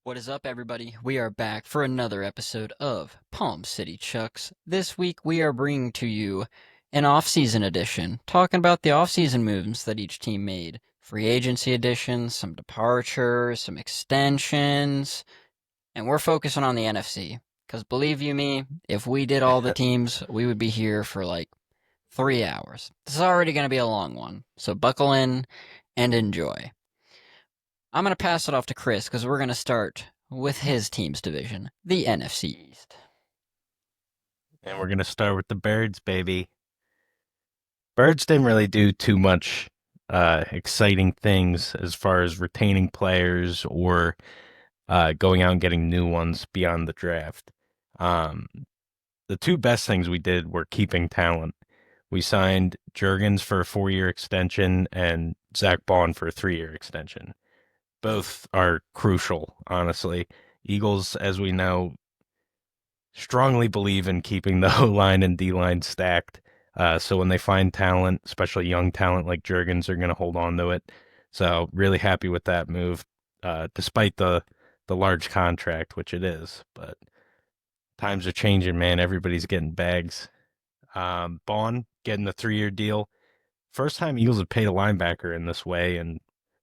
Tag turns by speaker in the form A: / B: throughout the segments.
A: What is up, everybody? We are back for another episode of Palm City Chucks. This week, we are bringing to you an off-season edition, talking about the off-season moves that each team made. Free agency editions, some departures, some extensions, and we're focusing on the NFC. Because believe you me, if we did all the teams, we would be here for like 3 hours. This is already going to be a long one, so buckle in and enjoy. I'm going to pass it off to Chris because we're going to start with his team's division, the NFC East.
B: And we're going to start with the Birds, baby. Birds didn't really do too much exciting things as far as retaining players or going out and getting new ones beyond the draft. Um, the two best things we did were keeping talent. We signed Jurgens for a 4-year extension and Zach Bond for a 3-year extension. Both are crucial, honestly. Eagles, as we know, strongly believe in keeping the O line and D line stacked. So when they find talent, especially young talent like Jurgens, they're going to hold on to it. So really happy with that move, despite the large contract, which it is. But times are changing, man. Everybody's getting bags. Bond getting the 3-year deal. First time Eagles have paid a linebacker in this way, and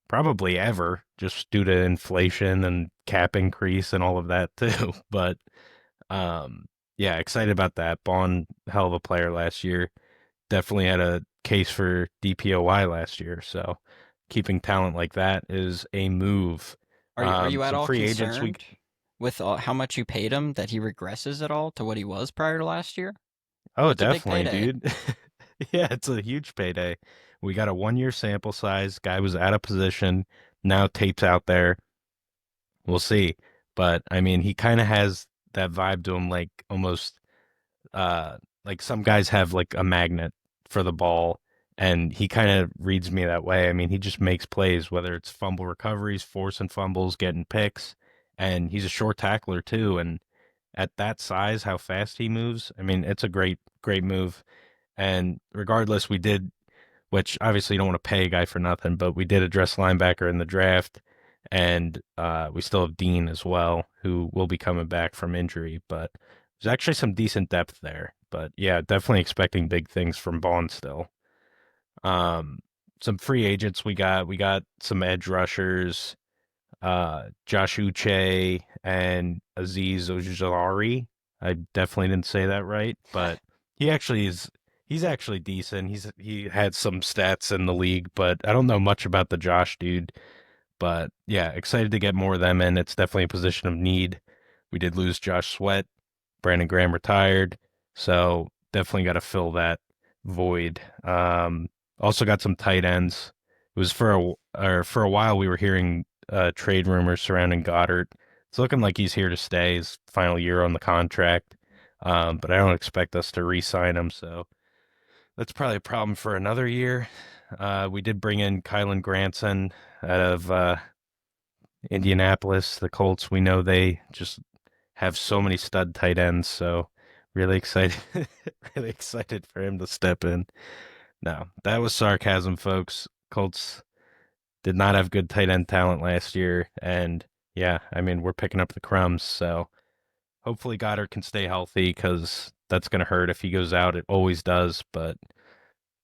B: probably ever, just due to inflation and cap increase and all of that too. But yeah, excited about that. Bond, hell of a player last year. Definitely had a case for DPOY last year. So keeping talent like that is a move.
A: Are you at
B: Some
A: all
B: free agents we.
A: concerned with how much you paid him that he regresses at all to what he was prior to last year?
B: Oh,
A: That's a big
B: definitely,
A: payday.
B: dude. Yeah, it's a huge payday. We got a 1-year sample size. Guy was out of position. Now tape's out there. We'll see. But I mean, he kind of has that vibe to him, uh like some guys have like a magnet for the ball, and he kind of reads me that way. I mean, he just makes plays, whether it's fumble recoveries, forcing fumbles, getting picks, and he's a short tackler too. And at that size, how fast he moves, I mean, it's a great move. And regardless, we did, which obviously you don't want to pay a guy for nothing, but we did address linebacker in the draft, and we still have Dean as well, who will be coming back from injury. But there's actually some decent depth there. But yeah, definitely expecting big things from Bond still. Um, some free agents we got some edge rushers, Josh Uche and Aziz Ojulari. I definitely didn't say that right, but he actually is. He's actually decent. He had some stats in the league, but I don't know much about the Josh dude. But yeah, excited to get more of them in. It's definitely a position of need. We did lose Josh Sweat. Brandon Graham retired, so definitely got to fill that void. Also got some tight ends. It was for a while we were hearing trade rumors surrounding Goddard. It's looking like he's here to stay. His final year on the contract, but I don't expect us to re-sign him. So that's probably a problem for another year. We did bring in Kylan Granson out of Indianapolis, the Colts. We know they just have so many stud tight ends, so really excited, really excited for him to step in. No, that was sarcasm, folks. Colts did not have good tight end talent last year, and yeah, I mean we're picking up the crumbs. So hopefully Goddard can stay healthy because that's going to hurt if he goes out. It always does, but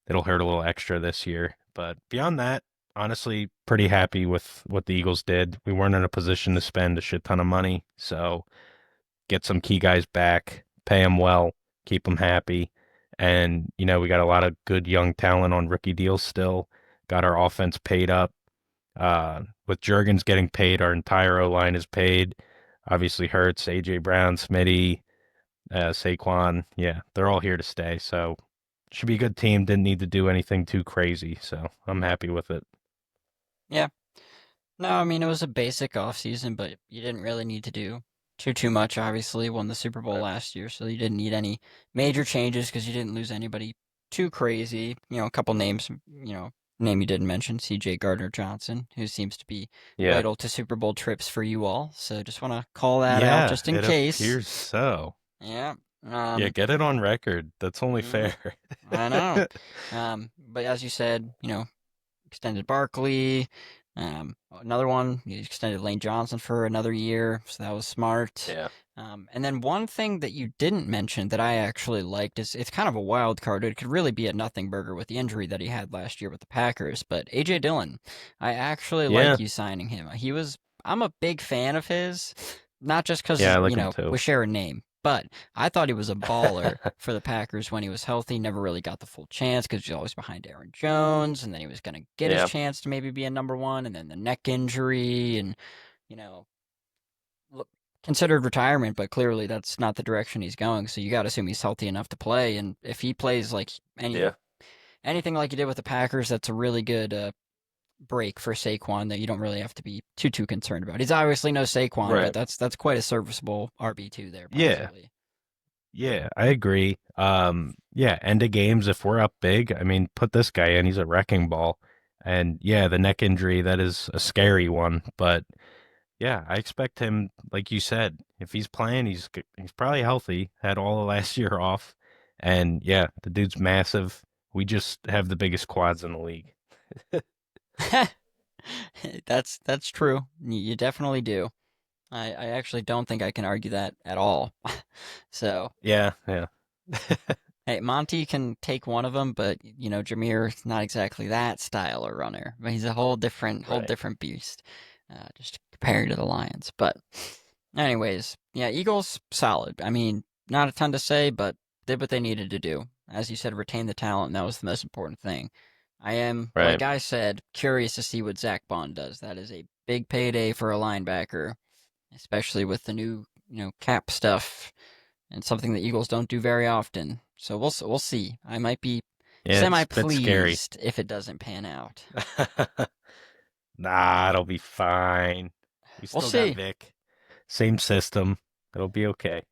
B: it'll hurt a little extra this year. But beyond that, honestly, pretty happy with what the Eagles did. We weren't in a position to spend a shit ton of money, so get some key guys back, pay them well, keep them happy. And, we got a lot of good young talent on rookie deals still. Got our offense paid up. With Jurgens getting paid, our entire O line is paid. Obviously, Hurts, AJ Brown, Smitty, Saquon. Yeah, they're all here to stay. So, should be a good team. Didn't need to do anything too crazy. So, I'm happy with it.
A: Yeah. No, I mean, it was a basic offseason, but you didn't really need to do too much, obviously. Won the Super Bowl
B: Right.
A: last year, so you didn't need any major changes because you didn't lose anybody too crazy. A couple names, name you didn't mention, C.J. Gardner-Johnson, who seems to be
B: Yeah.
A: vital to Super Bowl trips for you all. So just want to call that out
B: Yeah,
A: just in
B: it
A: case.
B: appears so.
A: Yeah.
B: Yeah,
A: Um,
B: get it on record. That's only
A: mhm,
B: fair.
A: I know. But as you said, extended Barkley. Another one, you extended Lane Johnson for another year, so that was smart.
B: Yeah.
A: And then one thing that you didn't mention that I actually liked is it's kind of a wild card. It could really be a nothing burger with the injury that he had last year with the Packers. But AJ Dillon, I actually like
B: Yeah.
A: you signing him. I'm a big fan of his, not just
B: Yeah,
A: because,
B: I like him too.
A: we share a name, but I thought he was a baller for the Packers when he was healthy. Never really got the full chance because he was always behind Aaron Jones, and then he was going to get his
B: Yeah.
A: chance to maybe be a number one, and then the neck injury, and you know, considered retirement, but clearly that's not the direction he's going. So you got to assume he's healthy enough to play, and if he plays like
B: Yeah.
A: anything like he did with the Packers, that's a really good break for Saquon that you don't really have to be too concerned about. He's obviously no Saquon, but
B: Right.
A: that's quite a serviceable RB2 there
B: Yeah.
A: possibly.
B: Yeah, I agree. Yeah, end of games if we're up big, I mean, put this guy in, he's a wrecking ball. And yeah, the neck injury, that is a scary one, but yeah, I expect him, like you said, if he's playing, he's probably healthy, had all of last year off. And yeah, the dude's massive. We just have the biggest quads in the league.
A: That's true. You definitely do. I actually don't think I can argue that at all. So
B: Yeah, yeah.
A: hey, Monty can take one of them, but Jameer's not exactly that style of runner. But he's a whole
B: Right.
A: different beast, just compared to the Lions. But, anyways, yeah, Eagles solid. I mean, not a ton to say, but did what they needed to do. As you said, retain the talent, and that was the most important thing. I am, like
B: Right.
A: I said, curious to see what Zach Bond does. That is a big payday for a linebacker, especially with the new, cap stuff and something the Eagles don't do very often. So we'll see. I might be
B: Yeah,
A: semi
B: it's a bit scary.
A: pleased if it doesn't pan out.
B: Nah, it'll be fine. We
A: We'll
B: still got
A: see.
B: Vic. Same system. It'll be okay.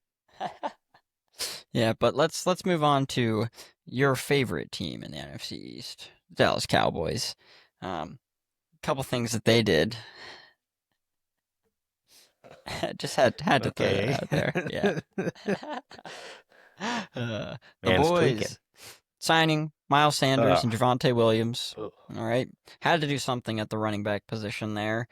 A: Yeah, but let's move on to your favorite team in the NFC East, Dallas Cowboys. Couple things that they did. Just had to throw that
B: Okay.
A: out there. Yeah. The
B: Man's tweaking.
A: boys signing Miles Sanders and
B: Ugh.
A: Javonte Williams.
B: Ugh.
A: All right. Had to do something at the running back position there.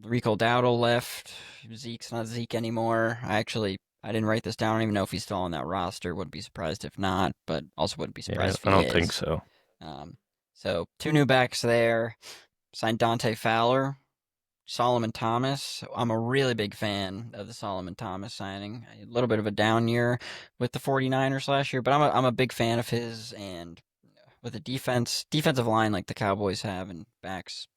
A: Rico Dowdle left. Zeke's not Zeke anymore. I didn't write this down. I don't even know if he's still on that roster. Wouldn't be surprised if not, but also wouldn't be
B: Yeah,
A: surprised if
B: I
A: he
B: don't think
A: is.
B: so.
A: Um, so two new backs there. Signed Dante Fowler, Solomon Thomas. I'm a really big fan of the Solomon Thomas signing. A little bit of a down year with the 49ers last year, but I'm a big fan of his, and with a defensive line like the Cowboys have and backs,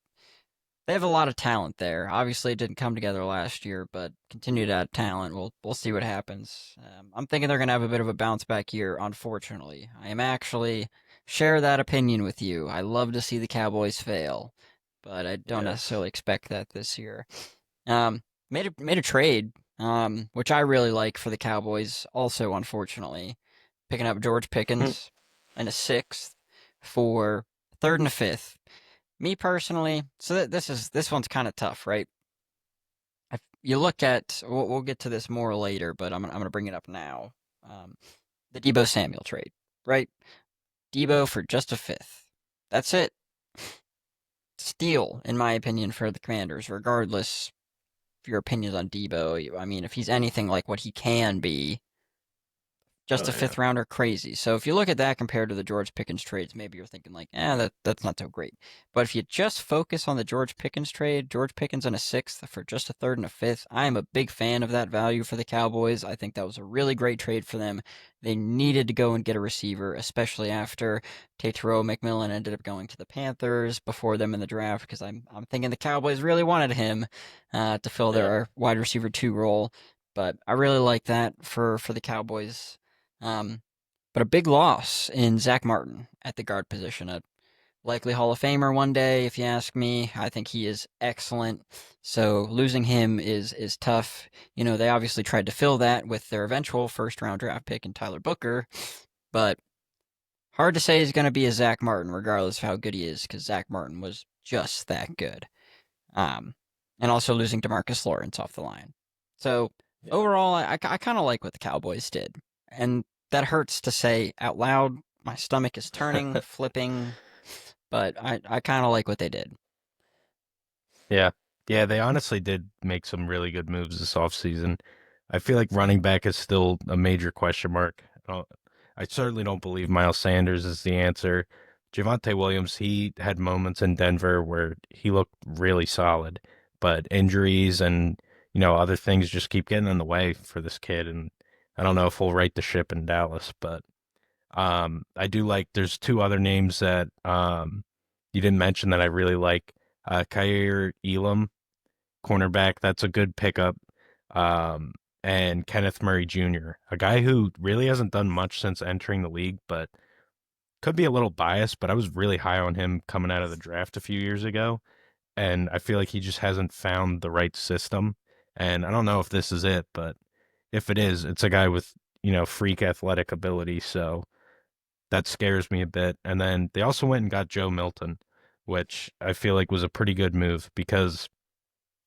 A: they have a lot of talent there. Obviously, it didn't come together last year, but continue to add talent. We'll see what happens. I'm thinking they're gonna have a bit of a bounce back year. Unfortunately, I am actually share that opinion with you. I love to see the Cowboys fail, but I don't
B: Yes.
A: necessarily expect that this year. Um, made a trade, which I really like for the Cowboys. Also, unfortunately, picking up George Pickens and a sixth for third and a fifth. Me personally, so this one's kind of tough, right? If you look at, we'll get to this more later, but I'm gonna bring it up now. Um, the Debo Samuel trade, right? Debo for just a fifth. That's it. Steal, in my opinion, for the Commanders, regardless of your opinions on Debo. I mean, if he's anything like what he can be, just a
B: Oh yeah.
A: fifth rounder, crazy. So if you look at that compared to the George Pickens trades, maybe you're thinking like, that's not so great. But if you just focus on the George Pickens trade, George Pickens and a sixth for just a third and a fifth, I am a big fan of that value for the Cowboys. I think that was a really great trade for them. They needed to go and get a receiver, especially after Tatero McMillan ended up going to the Panthers before them in the draft, because I'm thinking the Cowboys really wanted him to fill
B: Yeah.
A: their wide receiver 2 role. But I really like that for the Cowboys. Um, but a big loss in Zach Martin at the guard position. A likely Hall of Famer one day, if you ask me. I think he is excellent. So losing him is tough. They obviously tried to fill that with their eventual first round draft pick in Tyler Booker, but hard to say he's going to be a Zach Martin, regardless of how good he is, because Zach Martin was just that good. Um, and also losing Demarcus Lawrence off the line. So
B: Yeah.
A: overall, I kind of like what the Cowboys did, and that hurts to say out loud. My stomach is turning, flipping, but I kind of like what they did.
B: Yeah. Yeah, they honestly did make some really good moves this offseason. I feel like running back is still a major question mark. I certainly don't believe Miles Sanders is the answer. Javonte Williams, he had moments in Denver where he looked really solid, but injuries and, other things just keep getting in the way for this kid. And I don't know if we'll right the ship in Dallas, but I do like, there's two other names that you didn't mention that I really like. Kyer Elam, cornerback. That's a good pickup. Um, and Kenneth Murray Jr., a guy who really hasn't done much since entering the league, but could be a little biased, but I was really high on him coming out of the draft a few years ago. And I feel like he just hasn't found the right system. And I don't know if this is it, but if it is, it's a guy with, freak athletic ability. So that scares me a bit. And then they also went and got Joe Milton, which I feel like was a pretty good move because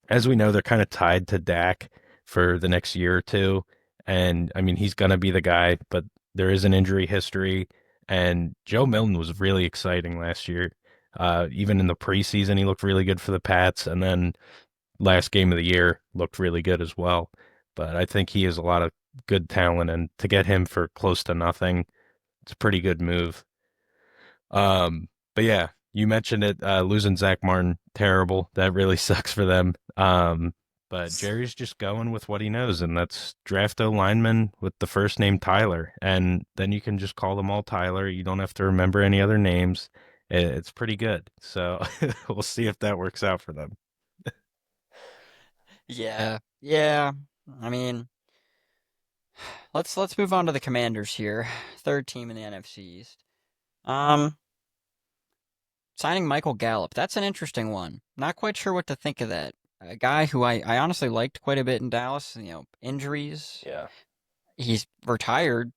B: as we know, they're kind of tied to Dak for the next year or two. And I mean, he's going to be the guy, but there is an injury history. And Joe Milton was really exciting last year. Even in the preseason, he looked really good for the Pats. And then last game of the year looked really good as well. But I think he has a lot of good talent. And to get him for close to nothing, it's a pretty good move. But yeah, you mentioned it, losing Zach Martin, terrible. That really sucks for them. But Jerry's just going with what he knows, and that's draft a lineman with the first name Tyler, and then you can just call them all Tyler. You don't have to remember any other names. It's pretty good. So we'll see if that works out for them.
A: Yeah, yeah. I mean, let's move on to the Commanders here. Third team in the NFC East. Um, Signing Michael Gallup. That's an interesting one. Not quite sure what to think of that. A guy who I honestly liked quite a bit in Dallas. Injuries.
B: Yeah.
A: He's retired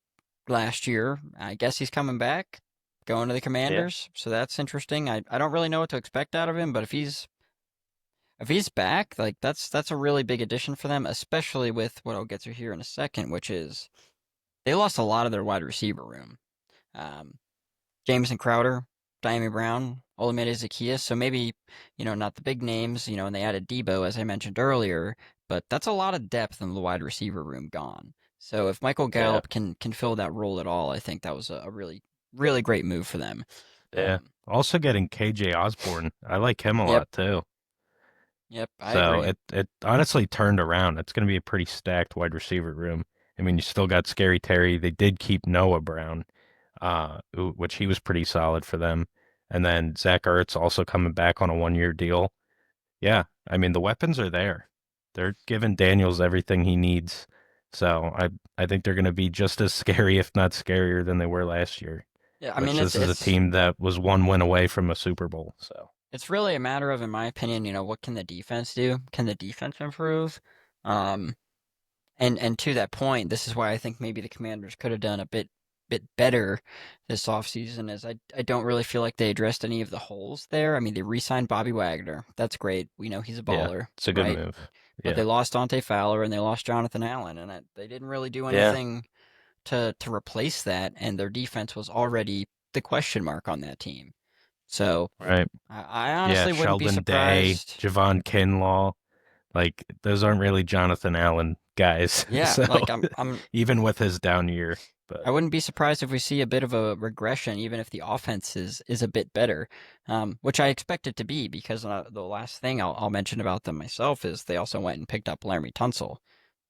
A: last year. I guess he's coming back, going to the
B: Yeah.
A: Commanders. So that's interesting. I don't really know what to expect out of him, but if he's back, like that's a really big addition for them, especially with what I'll get to here in a second, which is they lost a lot of their wide receiver room. Um, Jameson Crowder, Diami Brown, Olamide Zaccheaus. So maybe, not the big names, and they added Debo, as I mentioned earlier, but that's a lot of depth in the wide receiver room gone. So if Michael
B: Yeah.
A: Gallup can fill that role at all, I think that was a really, really great move for them.
B: Yeah.
A: Um,
B: Also getting KJ Osborne. I like him a
A: yep,
B: lot too.
A: yep, I
B: So
A: agree.
B: it honestly turned around. It's going to be a pretty stacked wide receiver room. I mean, you still got Scary Terry. They did keep Noah Brown, which he was pretty solid for them. And then Zach Ertz also coming back on a 1 year deal. Yeah, I mean the weapons are there. They're giving Daniels everything he needs. So I think they're going to be just as scary, if not scarier, than they were last year.
A: Yeah, I mean
B: Which
A: it's
B: this is a
A: it's
B: team that was 1 win away from a Super Bowl. So
A: it's really a matter of, in my opinion, what can the defense do? Can the defense improve? Um, And to that point, this is why I think maybe the Commanders could have done a bit better this offseason, as I don't really feel like they addressed any of the holes there. I mean, they re-signed Bobby Wagner. That's great. We know he's a
B: yeah,
A: baller,
B: it's a good
A: right?
B: move.
A: But
B: Yeah,
A: they lost Dante Fowler and they lost Jonathan Allen, and they didn't really do
B: yeah,
A: anything to replace that, and their defense was already the question mark on that team. So
B: right.
A: I
B: Yeah,
A: honestly wouldn't be
B: Sheldon Day,
A: surprised.
B: Javon Kinlaw, like those aren't really Jonathan Allen guys.
A: Yeah,
B: So
A: like I'm
B: even with his down year, but
A: I wouldn't be surprised if we see a bit of a regression, even if the offense is a bit better, which I expect it to be, because the last thing I'll mention about them myself is they also went and picked up Laremy Tunsil.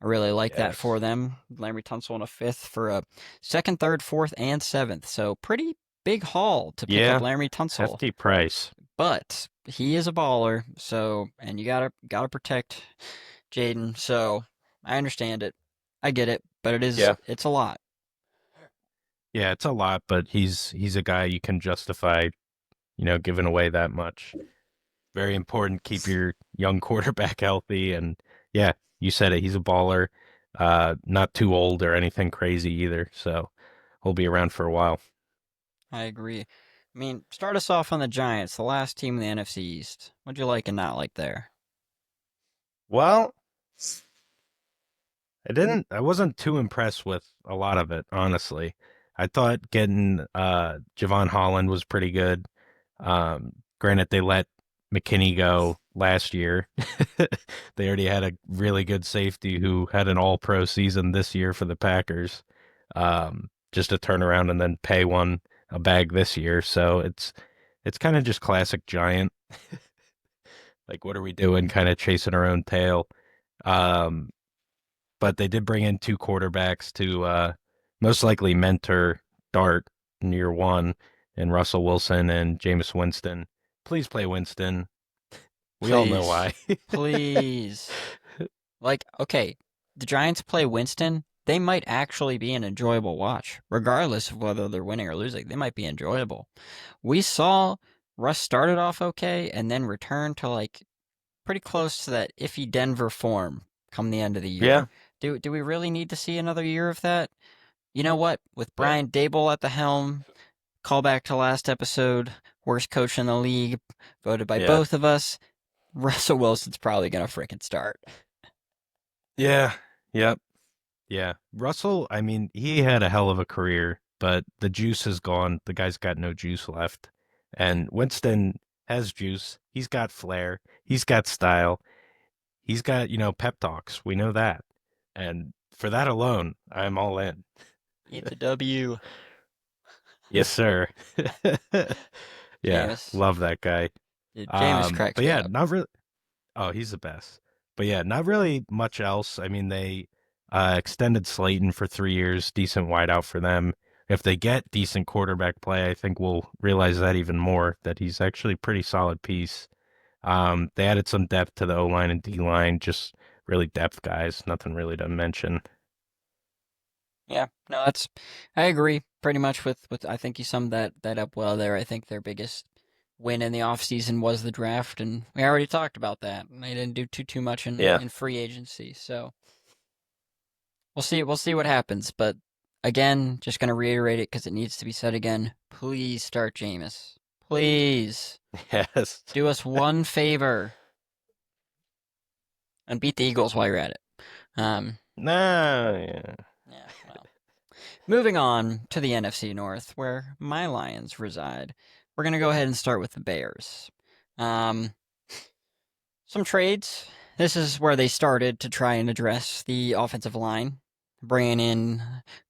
A: I really like that for
B: yes,
A: them. Laremy Tunsil in a fifth for a second, third, fourth, and seventh. So pretty big haul to pick up
B: yeah,
A: Laremy Tunsil.
B: hefty price.
A: But he is a baller, so and you gotta protect Jaden. So I understand it. I get it, but
B: Yeah,
A: it's a lot.
B: yeah, it's a lot, but he's a guy you can justify, giving away that much. Very important. Keep your young quarterback healthy, and yeah, you said it. He's a baller, not too old or anything crazy either, so he'll be around for a while.
A: I agree. I mean, start us off on the Giants, the last team in the NFC East. What'd you like and not like there?
B: Well, I wasn't too impressed with a lot of it, honestly. I thought getting Javon Holland was pretty good. Granted, they let McKinney go last year. They already had a really good safety who had an all-pro season this year for the Packers. Just to turn around and then pay one a bag this year. So it's kind of just classic Giant. Like, what are we doing? Kind of chasing our own tail. Um, but they did bring in two quarterbacks to most likely mentor Dart in year one, and Russell Wilson and Jameis Winston. Please play Winston. We all know
A: Please.
B: why.
A: Please. Like, okay, the Giants play Winston. They might actually be an enjoyable watch, regardless of whether they're winning or losing. They might be enjoyable. We saw Russ started off okay and then returned to like pretty close to that iffy Denver form come the end of the year.
B: Yeah,
A: Do we really need to see another year of that? You know what? With
B: yeah,
A: Brian Dable at the helm, call back to last episode, worst coach in the league, voted by
B: yeah,
A: both of us. Russell Wilson's probably gonna freaking start.
B: yeah, yep, yeah. Russell, I mean, he had a hell of a career, but the juice is gone. The guy's got no juice left. And Winston has juice. He's got flair. He's got style. He's got, pep talks. We know that. And for that alone, I'm all in.
A: Eat the W.
B: Yes, sir. Yeah,
A: Jameis.
B: love that guy.
A: Dude, Jameis cracks
B: But
A: me
B: yeah,
A: up.
B: not really. Oh, he's the best. But yeah, not really much else. I mean, they extended Slayton for 3 years, decent wideout for them. If they get decent quarterback play, I think we'll realize that even more, that he's actually a pretty solid piece. They added some depth to the O line and D line, just really depth guys, nothing really to mention.
A: Yeah, no, that's I agree pretty much with I think you summed that up well there. I think their biggest win in the offseason was the draft, and we already talked about that. They didn't do too much
B: Yeah.
A: in free agency, so we'll see what happens. But again, just gonna reiterate it because it needs to be said again. Please start Jameis. Please
B: Yes.
A: do us one favor and beat the Eagles while you're at it. Um,
B: No, yeah.
A: yeah, well. Moving on to the NFC North, where my Lions reside, we're going to go ahead and start with the Bears. Um, some trades. This is where they started to try and address the offensive line, bringing in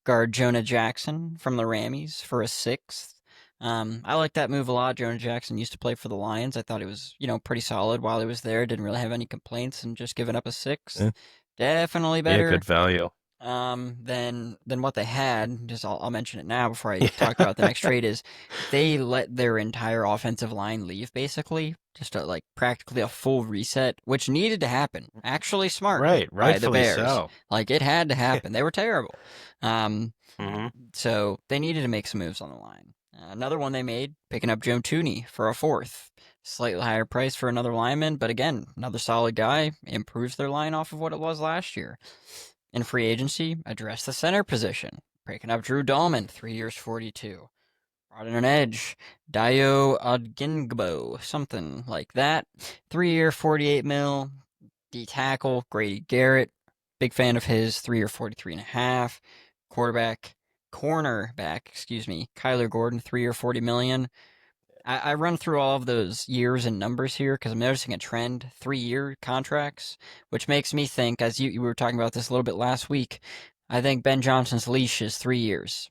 A: guard Jonah Jackson from the Rammies for a sixth. I like that move a lot. Jonah Jackson used to play for the Lions. I thought he was, pretty solid while he was there. Didn't really have any complaints, and just giving up a sixth,
B: Eh,
A: definitely
B: yeah,
A: better
B: good value.
A: than what they had. Just I'll mention it now before I talk
B: Yeah.
A: about the next trade. Is they let their entire offensive line leave basically, just like practically a full reset, which needed to happen. Actually, smart
B: Right,
A: by the
B: rightfully
A: Bears.
B: so.
A: Like it had to
B: Yeah.
A: happen. They were terrible. Um,
B: Hmm.
A: so they needed to make some moves on the line. Another one they made, picking up Joe Tooney for a fourth. Slightly higher price for another lineman, but again, another solid guy. Improves their line off of what it was last year. In free agency, address the center position, picking up Drew Dahlman, 3 years, 42. Brought in an edge, Dio Odgingbo, something like that. 3 year, 48 mil. D tackle, Grady Garrett, big fan of his, 3 year, 43 and a half. Cornerback, excuse me, Kyler Gordon, 3 year, 40 million. I run through all of those years and numbers here because I'm noticing a trend. 3 year contracts, which makes me think, as you were talking about this a little bit last week, I think Ben Johnson's leash is 3 years.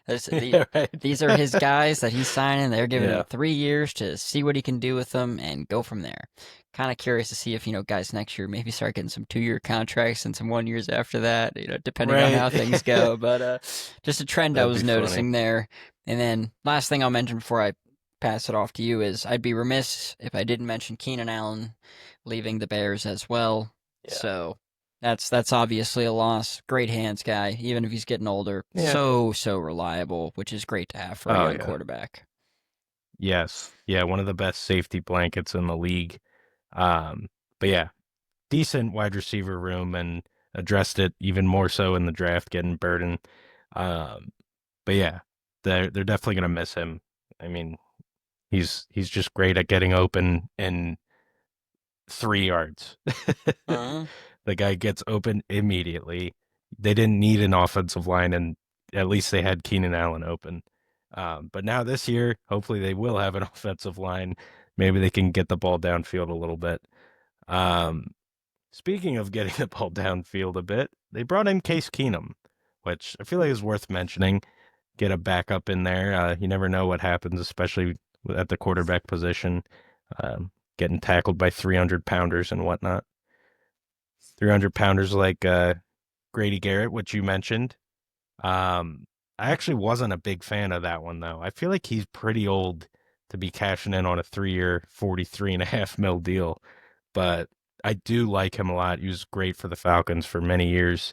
B: Right.
A: These are his guys that he's signing. They're giving him
B: Yeah,
A: 3 years to see what he can do with them and go from there. Kind of curious to see if, guys next year maybe start getting some 2 year contracts and some 1 years after that, depending on
B: right.
A: how things go. But just a trend I
B: That'd be
A: was
B: funny.
A: noticing there. And then last thing I'll mention before I pass it off to you is I'd be remiss if I didn't mention Keenan Allen leaving the Bears as well.
B: Yeah.
A: So that's obviously a loss. Great hands guy, even if he's getting older.
B: Yeah.
A: So reliable, which is great to have for a
B: Oh,
A: young
B: yeah.
A: quarterback.
B: Yes. Yeah, one of the best safety blankets in the league. But yeah, decent wide receiver room and addressed it even more so in the draft, getting Burden. Um, but yeah, they're definitely gonna miss him. I mean, he's just great at getting open in 3 yards.
A: Uh-huh.
B: The guy gets open immediately. They didn't need an offensive line, and at least they had Keenan Allen open. But now this year, hopefully they will have an offensive line. maybe they can get the ball downfield a little bit. Um, Speaking of getting the ball downfield a bit, they brought in Case Keenum, which I feel like is worth mentioning. Get a backup in there. You never know what happens, especially at the quarterback position, getting tackled by 300 pounders and whatnot. 300 pounders like Grady Garrett, which you mentioned. I actually wasn't a big fan of that one, though. I feel like he's pretty old to be cashing in on a 3-year, 43.5 mil deal, but I do like him a lot. He was great for the Falcons for many years.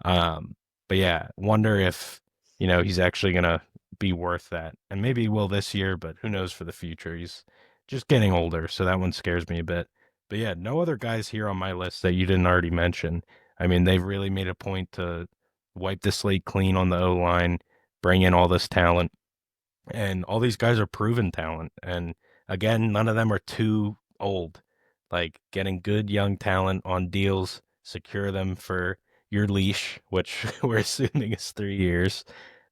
B: Um, but yeah, wonder if, he's actually gonna be worth that. And maybe he will this year, but who knows for the future. He's just getting older, so that one scares me a bit. But yeah, no other guys here on my list that you didn't already mention. I mean, they've really made a point to wipe the slate clean on the O line, bring in all this talent, and all these guys are proven talent. And again, none of them are too old. Like getting good young talent on deals, secure them for your leash, which we're assuming is 3 years.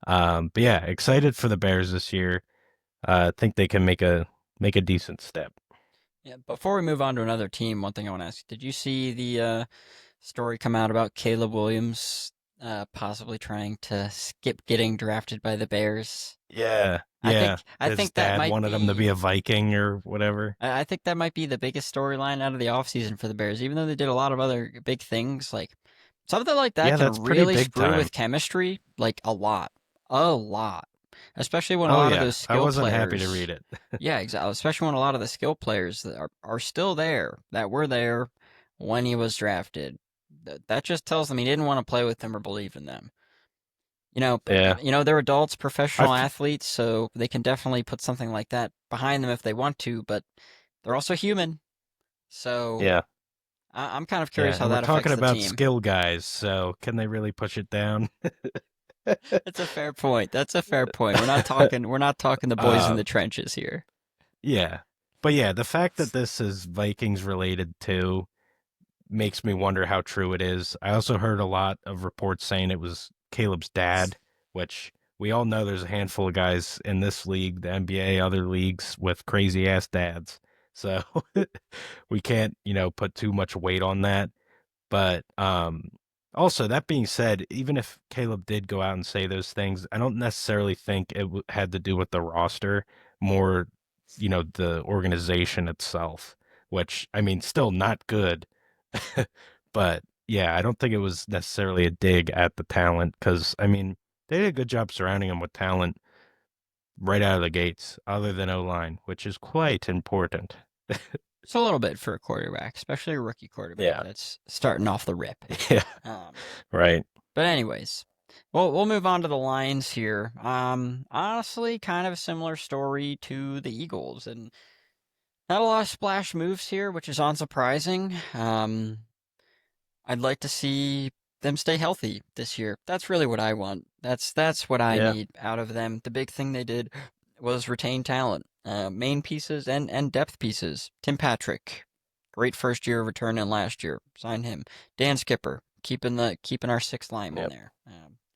B: But yeah, excited for the Bears this year. I think they can make a decent step.
A: Yeah, before we move on to another team, one thing I want to ask you, did you see the story come out about Caleb Williams possibly trying to skip getting drafted by the Bears?
B: Yeah,
A: I
B: yeah.
A: think I
B: His
A: think that
B: dad
A: might
B: wanted him to be
A: be
B: a Viking or whatever.
A: I think that might be the biggest storyline out of the offseason for the Bears, even though they did a lot of other big things. Like something like that
B: Yeah,
A: can
B: that's pretty
A: really
B: big
A: screw
B: time.
A: with chemistry, like a lot, especially when a
B: Oh
A: lot of
B: yeah,
A: those
B: I
A: skill
B: wasn't happy to
A: players.
B: read it.
A: Yeah, exactly. Especially when a lot of the skill players that are still there, that were there when he was drafted. That just tells them he didn't want to play with them or believe in them.
B: Yeah,
A: They're adults, professional
B: I've
A: athletes, so they can definitely put something like that behind them if they want to, but they're also human. So
B: yeah.
A: I'm kind of
B: Yeah,
A: curious how
B: and we're
A: that
B: talking
A: affects the
B: about
A: team.
B: skill guys, so can they really push it down?
A: It's a fair point. That's a fair point. We're not talking the boys in
B: uh,
A: the trenches here.
B: yeah. But yeah, the fact that this is Vikings related too makes me wonder how true it is. I also heard a lot of reports saying it was Caleb's dad, which we all know there's a handful of guys in this league, the NBA, other leagues with crazy ass dads. So we can't, put too much weight on that. But also, that being said, even if Caleb did go out and say those things, I don't necessarily think it had to do with the roster, more, the organization itself, which, I mean, still not good. But yeah, I don't think it was necessarily a dig at the talent because, I mean, they did a good job surrounding him with talent right out of the gates, other than O line, which is quite important.
A: It's a little bit for a quarterback, especially a rookie quarterback
B: Yeah.
A: that's starting off the rip.
B: Yeah.
A: Um,
B: Right.
A: but anyways, we'll move on to the Lions here. Honestly, kind of a similar story to the Eagles, and not a lot of splash moves here, which is unsurprising. I'd like to see them stay healthy this year. That's really what I want. That's what I
B: Yeah.
A: need out of them. The big thing they did was retain talent, main pieces and depth pieces. Tim Patrick, great first year return in last year. Sign him. Dan Skipper, keeping our sixth lineman
B: Yep.
A: there,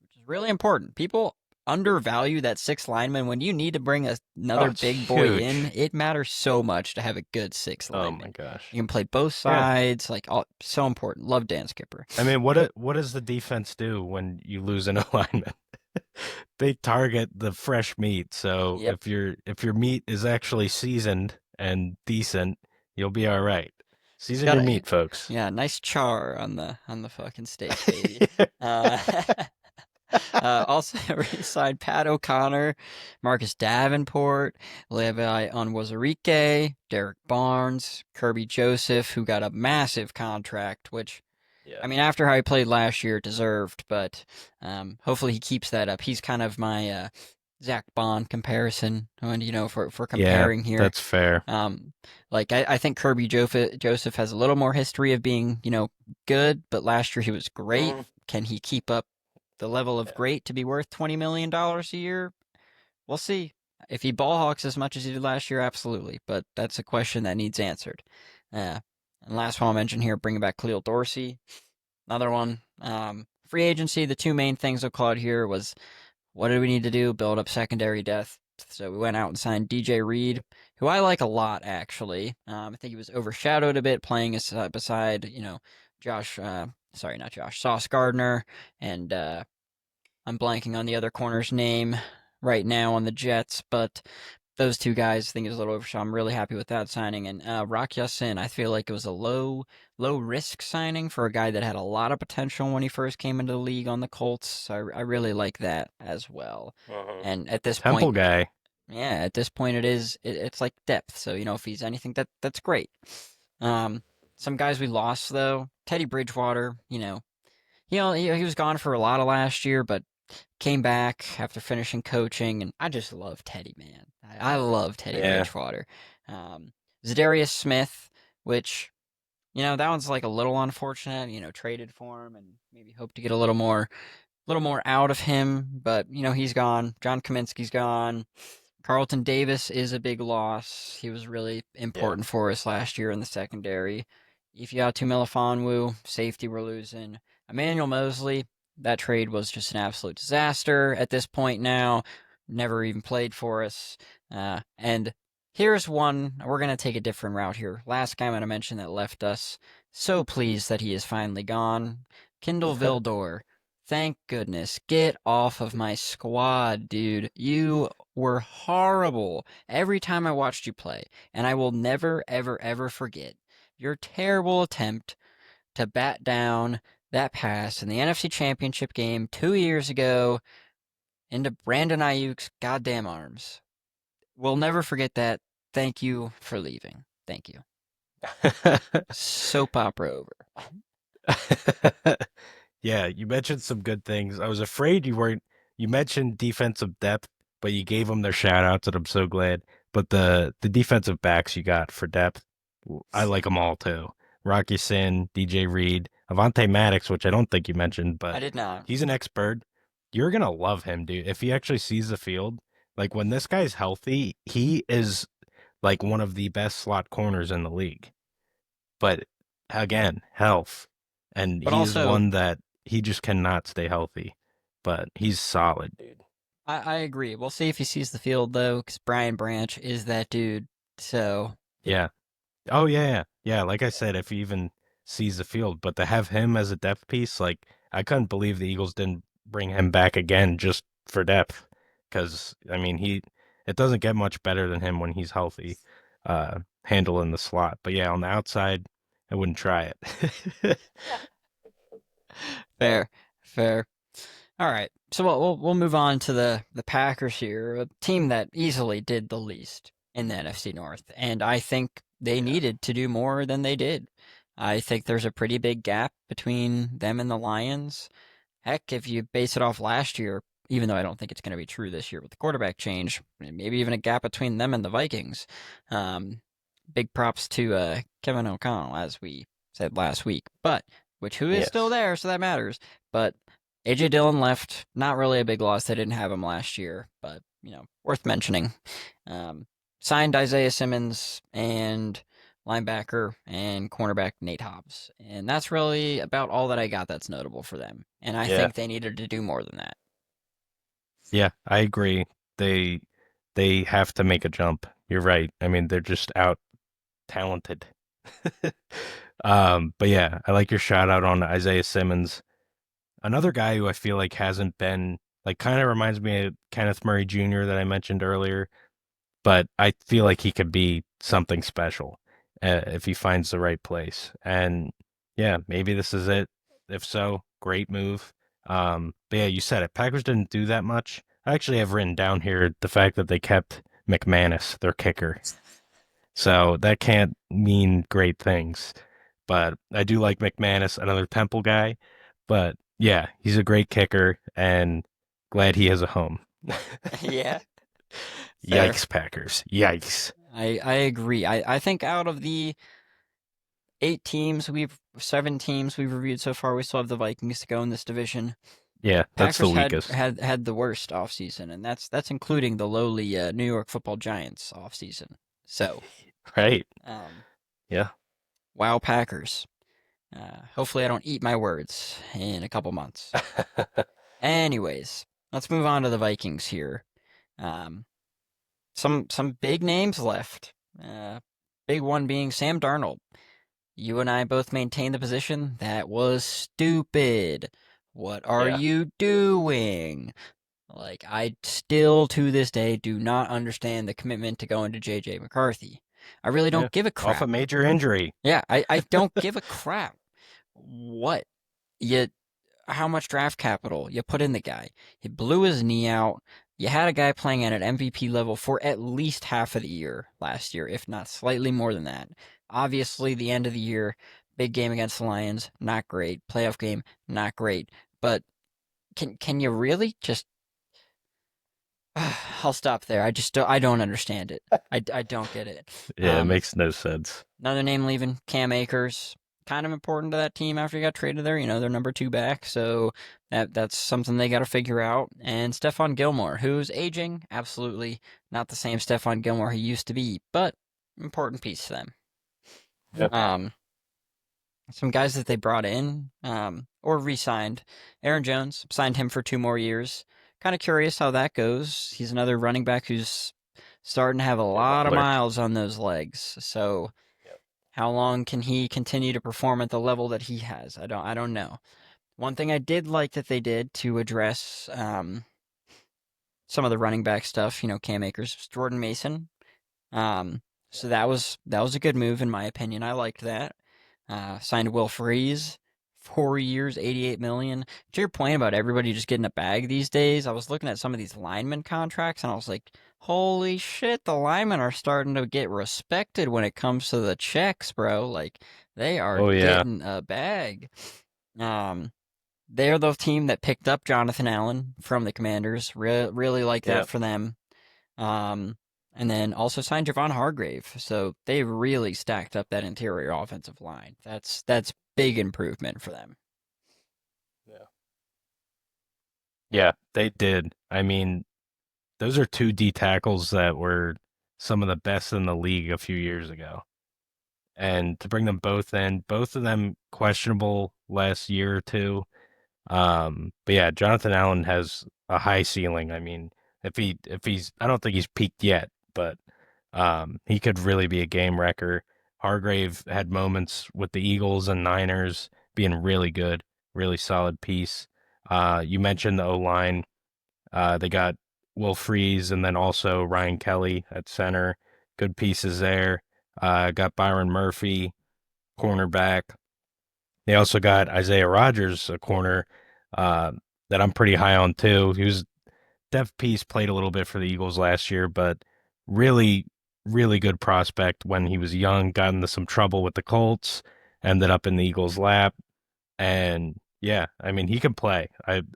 A: which is really important. People undervalue that sixth lineman when you need to bring
B: Oh,
A: another
B: it's
A: big boy in.
B: huge.
A: It matters so much to have a good sixth
B: Oh my
A: lineman.
B: gosh.
A: You can play both
B: Yeah.
A: sides, like so important. Love Dan Skipper.
B: I mean, what does the defense do when you lose an alignment? They target the fresh meat. So
A: Yep,
B: if your meat is actually seasoned and decent, you'll be all right.
A: he's
B: Season
A: got
B: your
A: a
B: meat, folks.
A: yeah, nice char on the fucking steak, baby. Uh, also re-signed Pat O'Connor, Marcus Davenport, Levi Onwuzurike, Derek Barnes, Kirby Joseph, who got a massive contract, which
B: Yeah.
A: I mean, after how he played last year, deserved, but hopefully he keeps that up. He's kind of my Zach Bond comparison, when for
B: Yeah,
A: comparing here.
B: that's fair.
A: Like I think Kirby Joseph has a little more history of being good, but last year he was great.
B: Mhm.
A: Can he keep up the level of
B: Yeah.
A: great to be worth $20 million a year? We'll see. If he ball hawks as much as he did last year, absolutely. But that's a question that needs answered. And last one I'll mention here, bringing back Khalil Dorsey. Another one. Free agency, the two main things I'll call out here was what did we need to do? Build up secondary depth. So we went out and signed DJ Reed, who I like a lot, actually. I think he was overshadowed a bit playing beside, Josh, sorry, not Josh, Sauce Gardner, and I'm blanking on the other corner's name right now on the Jets, but those two guys I think is a little overshot. I'm really happy with that signing. And Rock Ya-Sin, I feel like it was a low risk signing for a guy that had a lot of potential when he first came into the league on the Colts. So I really like that as well.
B: Uh-huh.
A: And at this
B: Temple
A: point,
B: guy.
A: yeah, at this point it's like depth. So if he's anything, that's great. Um, some guys we lost though, Teddy Bridgewater. He was gone for a lot of last year, but came back after finishing coaching, and I just love Teddy, man. I love Teddy
B: Yeah.
A: Bridgewater. Zadarius Smith, which that one's like a little unfortunate. Traded for him and maybe hope to get a little more out of him, but he's gone. John Kaminsky's gone. Carlton Davis is a big loss. He was really
B: Yeah.
A: important for us last year in the secondary. Ifeatu Melifonwu, safety we're losing. Emmanuel Mosley, that trade was just an absolute disaster at this point now. Never even played for us. And here's one. We're going to take a different route here. Last guy I'm going to mention that left us. So pleased that he is finally gone. Kindle Vildor. Thank goodness. Get off of my squad, dude. You were horrible every time I watched you play, and I will never, ever, ever forget your terrible attempt to bat down that pass in the NFC Championship game 2 years ago into Brandon Ayuk's goddamn arms. We'll never forget that. Thank you for leaving. Thank you. Soap opera over.
B: Yeah, you mentioned some good things. I was afraid you weren't. You mentioned defensive depth, but you gave them their shout outs, and I'm so glad. But the defensive backs you got for depth, I like them all too. Rocky Sin, DJ Reed, Avante Maddox, which I don't think you mentioned,
A: I
B: but
A: did not.
B: he's an expert. You're gonna love him, dude. If he actually sees the field, like when this guy's healthy, he is like one of the best slot corners in the league. But again, health. And
A: But
B: he is
A: also,
B: one that he just cannot stay healthy. But he's solid, dude.
A: I agree. We'll see if he sees the field, though, because Brian Branch is that dude. So,
B: Yeah. Oh yeah, yeah. Yeah, like I said, if he even sees the field, but to have him as a depth piece, like I couldn't believe the Eagles didn't bring him back again just for depth. Because I mean, it doesn't get much better than him when he's healthy, handling the slot. But yeah, on the outside, I wouldn't try it.
A: fair, fair. All right. So we'll move on to the Packers here, a team that easily did the least in the NFC North, and I think they
B: Yeah.
A: needed to do more than they did. I think there's a pretty big gap between them and the Lions. Heck, if you base it off last year, even though I don't think it's going to be true this year with the quarterback change, maybe even a gap between them and the Vikings. Um, Big props to Kevin O'Connell, as we said last week, but who is still
B: Yes.
A: there, so that matters. But AJ Dillon left, not really a big loss. They didn't have him last year, but worth mentioning. Um, Signed Isaiah Simmons and linebacker and cornerback Nate Hobbs. And that's really about all that I got that's notable for them. And I
B: Yeah.
A: think they needed to do more than that.
B: Yeah, I agree. They they have to make a jump. You're right. I mean, they're just out talented. But yeah, I like your shout out on Isaiah Simmons. Another guy who I feel like hasn't been like kind of reminds me of Kenneth Murray Jr. that I mentioned earlier, but I feel like he could be something special if he finds the right place. And yeah, maybe this is it. If so, great move. But yeah, you said it. Packers didn't do that much. I actually have written down here the fact that they kept McManus, their kicker. So that can't mean great things. But I do like McManus, another Temple guy. But yeah, he's a great kicker and glad he has a home.
A: Yeah, fair.
B: Yikes, Packers. Yikes.
A: I agree. I think out of the 7 teams we've reviewed so far, we still have the Vikings to go in this division.
B: Yeah, that's the
A: Packers had
B: weakest.
A: had had the worst offseason, and that's including the lowly New York Football Giants offseason. So,
B: Right.
A: um,
B: Yeah.
A: wow, Packers. Hopefully, I don't eat my words in a couple months. Anyways, let's move on to the Vikings here. Um, some big names left. Big one being Sam Darnold. You and I both maintain the position that was stupid. What are
B: Yeah.
A: you doing? Like, I still to this day do not understand the commitment to going to JJ McCarthy. I really
B: Yeah.
A: don't give a
B: Off a
A: crap.
B: major injury.
A: Yeah, I don't give a crap. What? You how much draft capital you put in the guy. He blew his knee out. You had a guy playing at an MVP level for at least half of the year last year, if not slightly more than that. Obviously, the end of the year, big game against the Lions, not great. Playoff game, not great. But can you really just? I'll stop there. I don't understand it. I don't get it.
B: Yeah, it
A: Um,
B: makes no sense.
A: Another name leaving, Cam Akers. Kind of important to that team after he got traded there. You know, they're number two back, so that's something they got to figure out. And Stephon Gilmore, who's aging, absolutely not the same Stephon Gilmore he used to be, but important piece to them.
B: Yeah.
A: Um, some guys that they brought in, or re-signed. Aaron Jones signed him for 2 more years. Kind of curious how that goes. He's another running back who's starting to have a
B: Yeah,
A: lot of
B: Butler.
A: miles on those legs. So
B: Yep.
A: how long can he continue to perform at the level that he has? I don't know. One thing I did like that they did to address some of the running back stuff, Cam Akers, Jordan Mason. Um, so that was a good move in my opinion. I liked that. Signed Will Freeze, 4 years, 88 million. To your point about everybody just getting a bag these days, I was looking at some of these lineman contracts and I was like, holy shit, the linemen are starting to get respected when it comes to the checks, bro. Like they are
B: Oh yeah.
A: getting a bag. Um, they're the team that picked up Jonathan Allen from the Commanders. Really like that
B: Yeah.
A: for them. Um, and then also signed Javon Hargrave. So they really stacked up that interior offensive line. That's big improvement for them.
B: Yeah. Yeah, they did. I mean, those are two D tackles that were some of the best in the league a few years ago. And to bring them both in, both of them questionable last year or two. But yeah, Jonathan Allen has a high ceiling. I mean, if he's I don't think he's peaked yet, but he could really be a game wrecker. Hargrave had moments with the Eagles and Niners being really good, really solid piece. You mentioned the O line. They got Will Freeze and then also Ryan Kelly at center. Good pieces there. Got Byron Murphy, cornerback. They also got Isaiah Rogers, a corner uh, that I'm pretty high on too. He was depth piece, played a little bit for the Eagles last year, but really, really good prospect when he was young. Got into some trouble with the Colts, ended up in the Eagles' lap, and yeah, I mean he can play.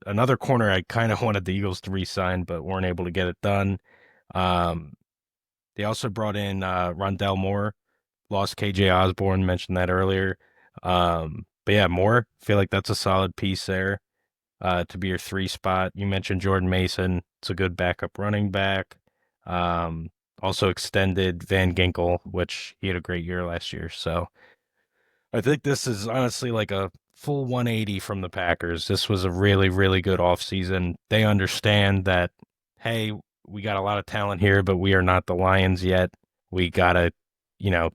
B: Another corner I kind of wanted the Eagles to re-sign, but weren't able to get it done. Um, they also brought in Rondell Moore, lost KJ Osborne, mentioned that earlier. But yeah, Moore, feel like that's a solid piece there to be your three spot. You mentioned Jordan Mason. It's a good backup running back. Um, Also extended Van Ginkel, which he had a great year last year. So I think this is honestly like a full 180 from the Packers. This was a really, really good offseason. They understand that, hey, we got a lot of talent here, but we are not the Lions yet. We gotta,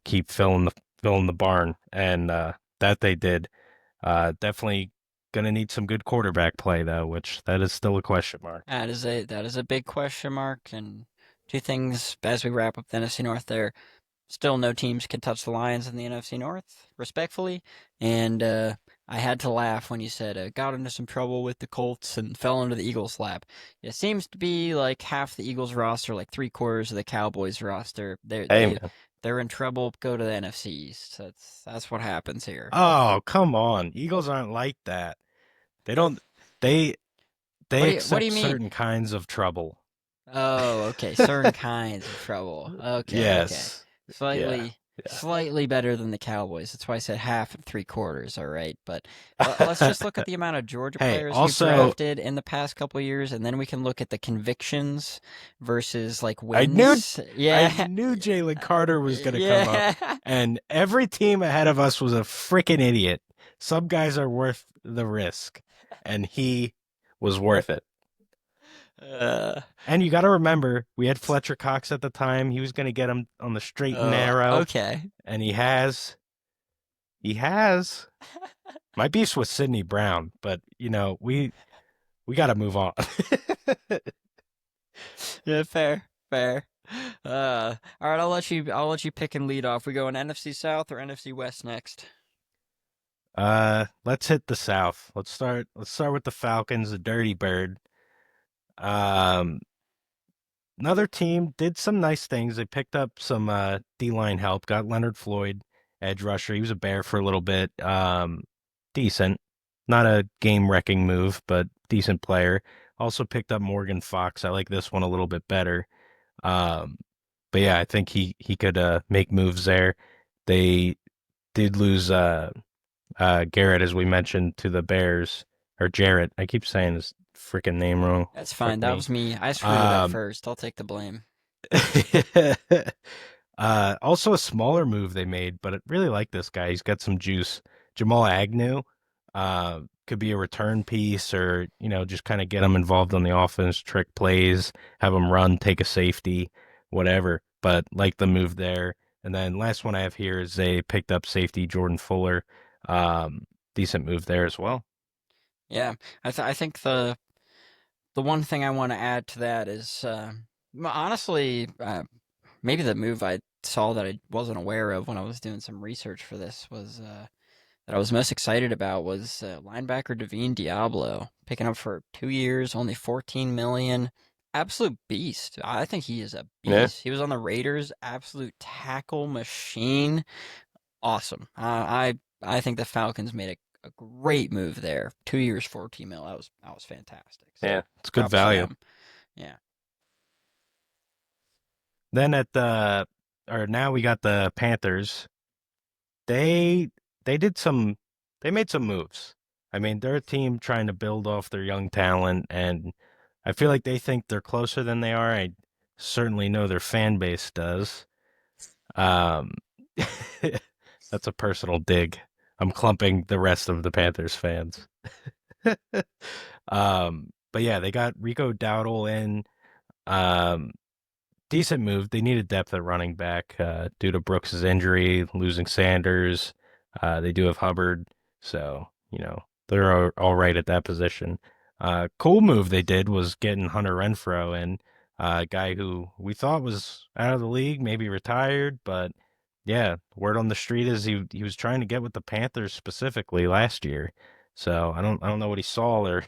B: keep filling the barn, and that they did. Definitely gonna need some good quarterback play though, which that is still a question mark.
A: That is a big question mark. And two things as we wrap up the NFC North there. Still, no teams can touch the Lions in the NFC North, respectfully. And I had to laugh when you said got into some trouble with the Colts and fell into the Eagles' lap. It seems to be like half the Eagles roster, like 3/4 of the Cowboys roster. They
B: Hey
A: they
B: man.
A: they're in trouble. Go to the NFC East. That's what happens here.
B: Oh, come on. Eagles aren't like that. They don't they
A: What
B: they
A: do you
B: accept
A: mean?
B: certain kinds of trouble.
A: Oh, okay. Certain kinds of trouble. Okay, okay.
B: Yes. Yeah.
A: Slightly,
B: Yeah.
A: slightly better than the Cowboys. That's why I said half and 3/4. All right, but let's just look at the amount of Georgia
B: Hey,
A: players we've
B: also
A: drafted in the past couple years, and then we can look at the convictions versus like
B: I knew
A: wins.
B: I
A: Yeah,
B: knew Jalen Carter was gonna come up,
A: yeah.
B: and every team ahead of us was a freaking idiot. Some guys are worth the risk, and he was worth it.
A: Uh,
B: And you got to remember, we had Fletcher Cox at the time. He was going to get him on the straight and
A: oh,
B: narrow,
A: okay.
B: and he has. He has. My beef's with Sidney Brown, but we got to move on.
A: Yeah, fair, fair. All right, I'll let you pick and lead off. We go in NFC South or NFC West next?
B: Let's hit the South. Let's start with the Falcons, the Dirty Bird. Um, Another team did some nice things. They picked up some D-line help, got Leonard Floyd, edge rusher. He was a Bear for a little bit. Decent. Not a game-wrecking move, but decent player. Also picked up Morgan Fox. I like this one a little bit better. Um, but yeah, I think he could make moves there. They did lose Garrett, as we mentioned, to the Bears, or Jarrett. I keep saying his freaking name wrong.
A: That's fine.
B: Frick
A: That
B: me.
A: was me. I screwed it up
B: Um,
A: first. I'll take the blame.
B: Also a smaller move they made, but I really like this guy. He's got some juice. Jamal Agnew, could be a return piece, or just kind of get him involved on the offense, trick plays, have him run, take a safety, whatever. But like the move there. And then last one I have here is they picked up safety Jordan Fuller. Decent move there as well.
A: Yeah, I think the one thing I want to add to that is honestly maybe the move I saw that I wasn't aware of when I was doing some research for this was that I was most excited about was linebacker Devine Diablo picking up for 2 years, only 14 million. Absolute beast. I think he is a
B: Yeah.
A: beast. He was on the Raiders, absolute tackle machine. Awesome. I think the Falcons made a great move there. 2 years, 14 mil. That was fantastic.
B: Yeah,
A: So
B: it's good
A: props to
B: value.
A: them. Yeah.
B: Then now we got the Panthers. They they did some they made some moves. I mean, they're a team trying to build off their young talent, and I feel like they think they're closer than they are. I certainly know their fan base does. Um, that's a personal dig. I'm clumping the rest of the Panthers fans. But yeah, they got Rico Dowdle in. Um, Decent move. They needed depth at running back due to Brooks's injury, losing Sanders. They do have Hubbard, so they're all right at that position. Cool move they did was getting Hunter Renfro in, a guy who we thought was out of the league, maybe retired, but yeah, word on the street is he was trying to get with the Panthers specifically last year. So I don't know what he saw or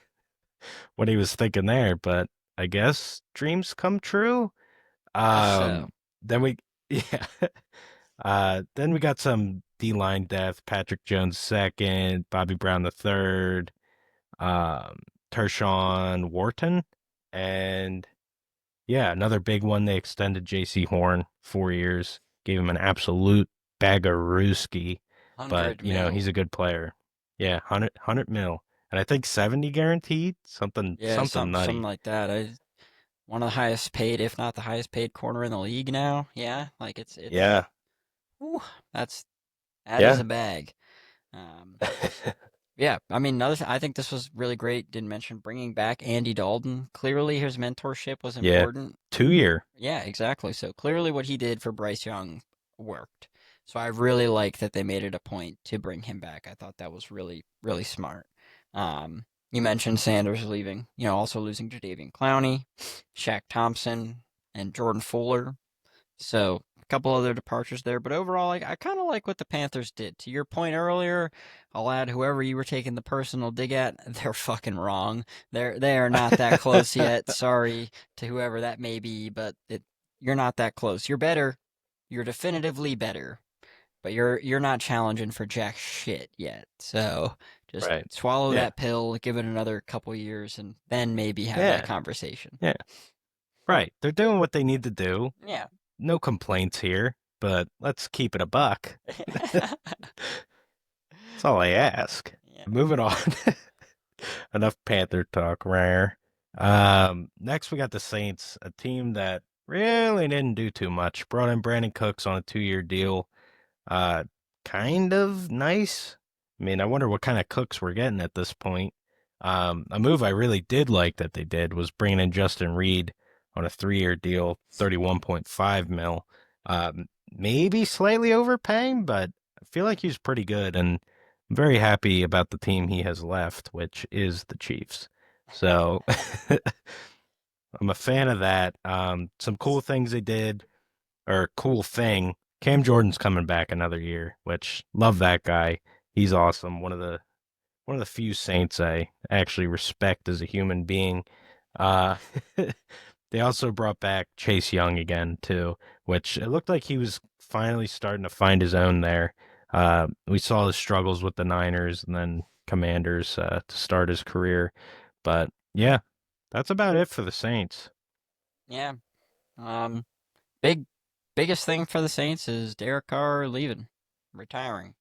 B: what he was thinking there, but I guess dreams come true.
A: I guess so.
B: Um, then we, yeah, then we got some D line depth: Patrick Jones second, Bobby Brown the third, um, Tershawn Wharton, and yeah, another big one. They extended J.C. Horn 4 years, gave him an absolute bag of rooski, but
A: 100 mil.
B: he's a good player. Yeah, 100 mil, and I think 70 guaranteed,
A: Yeah,
B: something
A: something
B: nutty.
A: like that. One of the highest paid, if not the highest paid corner in the league now. Yeah, like it's
B: Yeah,
A: whew, that is
B: yeah,
A: a bag. Um, yeah, I mean, I think this was really great. Didn't mention bringing back Andy Dalton. Clearly, his mentorship was
B: yeah.
A: important.
B: 2 year.
A: Yeah, exactly. So clearly, what he did for Bryce Young worked. So I really like that they made it a point to bring him back. I thought that was really, really smart. You mentioned Sanders leaving. Also losing Jadeveon Clowney, Shaq Thompson, and Jordan Fuller. So a couple other departures there, but overall, I kind of like what the Panthers did. To your point earlier, I'll add whoever you were taking the personal dig at, they're fucking wrong. They are not that close yet. Sorry to whoever that may be, but you're not that close. You're better. You're definitively better, but you're not challenging for jack shit yet. So just
B: Right.
A: swallow
B: Yeah.
A: that pill, give it another couple years, and then maybe have that
B: Yeah.
A: conversation.
B: Yeah. Right. They're doing what they need to do.
A: Yeah.
B: No complaints here, but let's keep it a buck. That's all I ask.
A: Yeah.
B: Moving on. Enough Panther talk, rare. Next we got the Saints, a team that really didn't do too much. Brought in Brandon Cooks on a 2 year deal. Kind of nice. I mean, I wonder what kind of cooks we're getting at this point. A move I really did like that they did was bringing in Justin Reed on a 3-year deal, 31.5 mil. Maybe slightly overpaying, but I feel like he's pretty good, and I'm very happy about the team he has left, which is the Chiefs. So I'm a fan of that. Some cool things they did, or cool thing. Cam Jordan's coming back another year, which love that guy. He's awesome. One of the few Saints I actually respect as a human being. Uh, they also brought back Chase Young again too, which it looked like he was finally starting to find his own there. We saw his struggles with the Niners and then Commanders to start his career, but yeah, that's about it for the Saints.
A: Yeah. Um, big biggest thing for the Saints is Derek Carr leaving, retiring.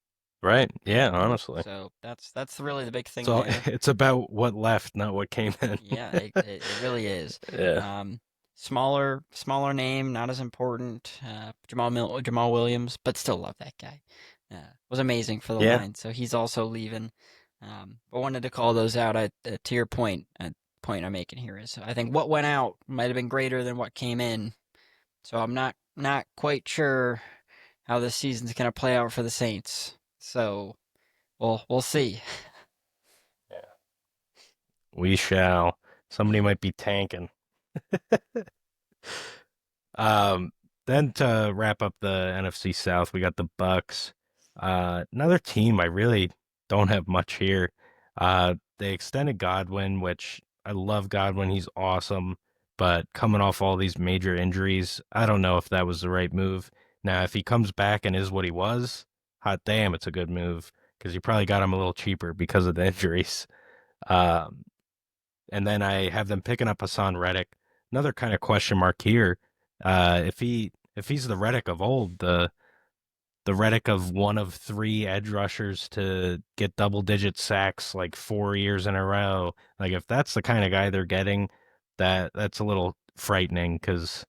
B: Right? Yeah, honestly.
A: So that's really the big thing
B: So
A: there.
B: it's about what left, not what came in.
A: Yeah, it really is.
B: Yeah.
A: Um, smaller name, not as important. Jamal Williams, but still love that guy. Was amazing for the
B: Yeah.
A: line. So he's also leaving. But wanted to call those out. To your point, point I'm making here is I think what went out might have been greater than what came in. So I'm not quite sure how this season's gonna play out for the Saints. So we'll see.
B: We shall. Somebody might be tanking. Um, then to wrap up the NFC South, we got the Bucks. Another team I really don't have much here. They extended Godwin, which I love Godwin. He's awesome, but coming off all these major injuries, I don't know if that was the right move. Now, if he comes back and is what he was, hot damn, it's a good move because you probably got him a little cheaper because of the injuries. Um, and then I have them picking up Hassan Reddick. Another kind of question mark here. If he's the Reddick of old, the Reddick of one of three edge rushers to get double digit sacks like 4 years in a row, like if that's the kind of guy they're getting, that's a little frightening because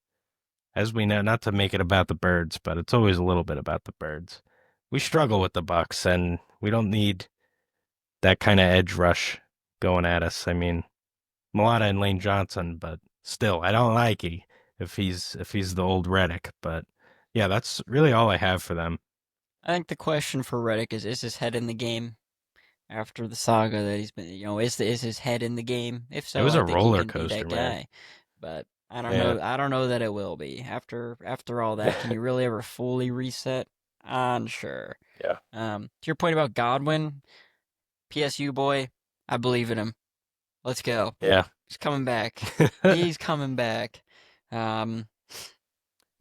B: as we know, not to make it about the birds, but it's always a little bit about the birds. We struggle with the Bucks, and we don't need that kind of edge rush going at us. I mean, Mulata and Lane Johnson, but still, I don't like he if he's the old Reddick. But yeah, that's really all I have for them.
A: I think the question for Reddick is his head in the game after the saga that he's been, is his head in the game? If
B: It
A: so,
B: was
A: I
B: a
A: think he
B: roller
A: can be
B: coaster,
A: that
B: man.
A: guy. But
B: Yeah,
A: I don't know that it will be. After all that, can you really ever fully reset? Unsure.
B: yeah,
A: To your point about Godwin, PSU boy, I believe in him. Let's go.
B: yeah.
A: He's coming back. He's coming back. Um,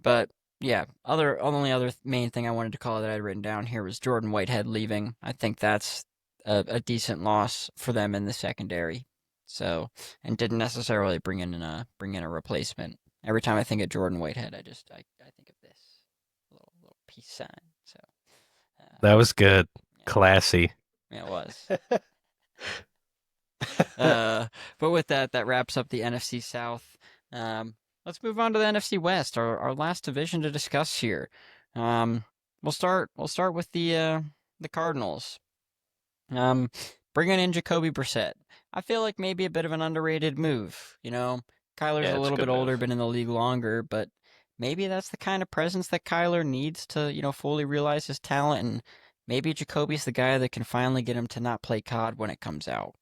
A: but yeah, only other main thing I wanted to call that I'd written down here was Jordan Whitehead leaving. I think that's a decent loss for them in the secondary. So, and didn't necessarily bring in a replacement. Every time I think of Jordan Whitehead, I think of this little peace sign. So, uh,
B: That was good,
A: yeah,
B: classy.
A: yeah, it was. Uh, but with that, that wraps up the NFC South. Let's move on to the NFC West, our last division to discuss here. Um, we'll start with the Cardinals. Um, bringing in Jacoby Brissett. I feel like maybe a bit of an underrated move. Kyler's
B: Yeah,
A: a
B: it's a
A: little
B: good
A: bit older,
B: move.
A: been in the league longer, but maybe that's the kind of presence that Kyler needs to, fully realize his talent, and maybe Jacoby's the guy that can finally get him to not play COD when it comes out.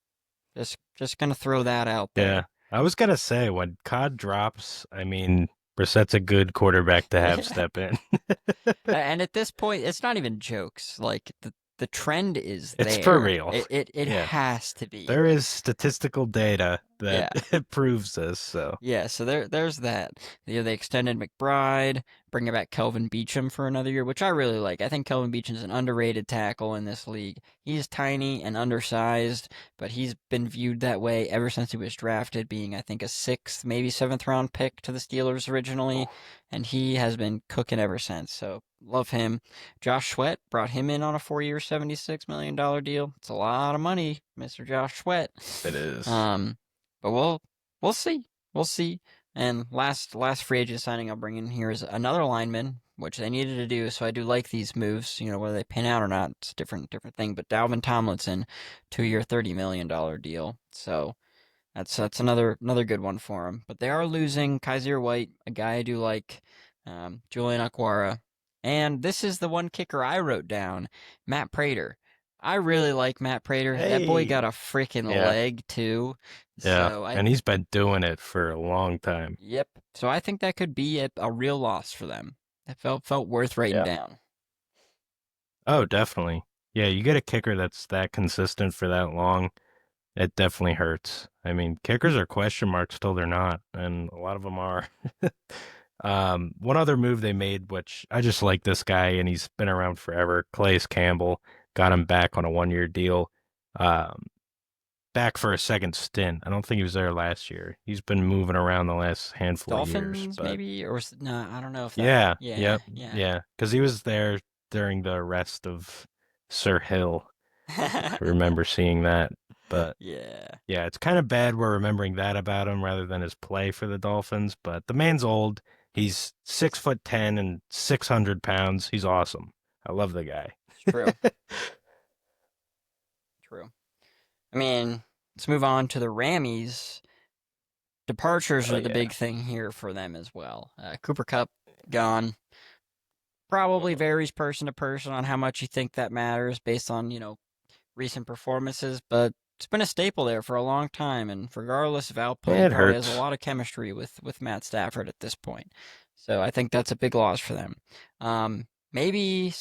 A: Just gonna throw that out
B: Yeah,
A: there.
B: I was gonna say when COD drops, I mean, Brissett's a good quarterback to have step in.
A: And at this point, it's not even jokes. Like the trend is
B: It's for
A: there.
B: real.
A: It
B: Yeah,
A: has to be.
B: there is statistical data that
A: Yeah.
B: proves this. So
A: Yeah, so there's that. They extended McBride, bringing back Kelvin Beachum for another year, which I really like. I think Kelvin Beachum is an underrated tackle in this league. He's tiny and undersized, but he's been viewed that way ever since he was drafted, being I think a sixth, maybe seventh round pick to the Steelers originally, and he has been cooking ever since. So love him. Josh Sweat brought him in on a 4-year, $76 million deal. It's a lot of money, Mr. Josh Sweat.
B: it is.
A: Um, but we'll see. We'll see. And last free agent signing I'll bring in here is another lineman, which they needed to do. So I do like these moves. Whether they pin out or not, it's a different thing. But Dalvin Tomlinson, 2-year, $30 million deal. So that's another good one for him. But they are losing Kaiser White, a guy I do like, Julian Aquara, and this is the one kicker I wrote down, Matt Prater. I really like Matt Prater. That boy got
B: Hey.
A: a freaking
B: Yeah.
A: leg too.
B: Yeah.
A: So
B: And he's been doing it for a long time.
A: yep. So I think that could be a real loss for them. That felt worth writing
B: Yeah.
A: down.
B: Oh, definitely. Yeah, you get a kicker that's that consistent for that long, it definitely hurts. I mean, kickers are question marks till they're not, and a lot of them are. One other move they made, which I just like this guy, and he's been around forever. Calais Campbell got him back on a 1 year deal, um, back for a second stint. I don't think he was there last year. He's been moving around the last handful of years,
A: Dolphins
B: but
A: maybe or no, I don't know if that.
B: yeah,
A: Yeah,
B: yep,
A: yeah.
B: yeah, because he was there during the arrest of Sir Hill. I remember seeing that, but
A: Yeah.
B: yeah, it's kind of bad we're remembering that about him rather than his play for the Dolphins. But the man's old. He's 6'10" and 600 pounds. He's awesome. I love the guy.
A: It's true. True. I mean, let's move on to the Rammies. Departures
B: Oh
A: are the
B: yeah.
A: big thing here for them as well. Cooper Cup gone. Probably varies person to person on how much you think that matters based on, recent performances, but it's been a staple there for a long time, and regardless of output, he
B: It
A: probably has a
B: hurts.
A: lot of chemistry with Matt Stafford at this point. So I think that's a big loss for them. Maybe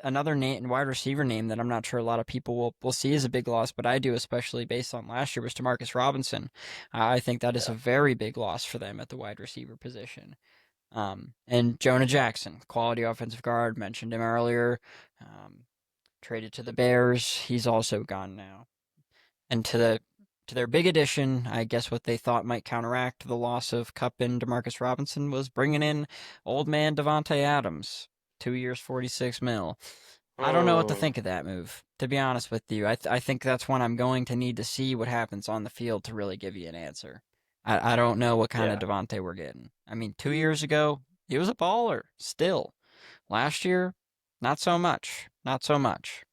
A: another name, wide receiver name that I'm not sure a lot of people will see as a big loss, but I do, especially based on last year, was Demarcus Robinson. I think that is
B: Yeah.
A: a very big loss for them at the wide receiver position. And Jonah Jackson, quality offensive guard, mentioned him earlier. Um, Traded to the Bears. He's also gone now. And to their big addition, I guess what they thought might counteract the loss of Cup and Demarcus Robinson was bringing in old man Devontae Adams, 2 years, 46 mil. I don't know what to
B: Hmm.
A: think of that move. To be honest with you, I think that's one I'm going to need to see what happens on the field to really give you an answer. I don't know what kind of
B: Yeah.
A: Devontae we're getting. I mean, 2 years ago, he was a baller. Still, last year, not so much. Not so much.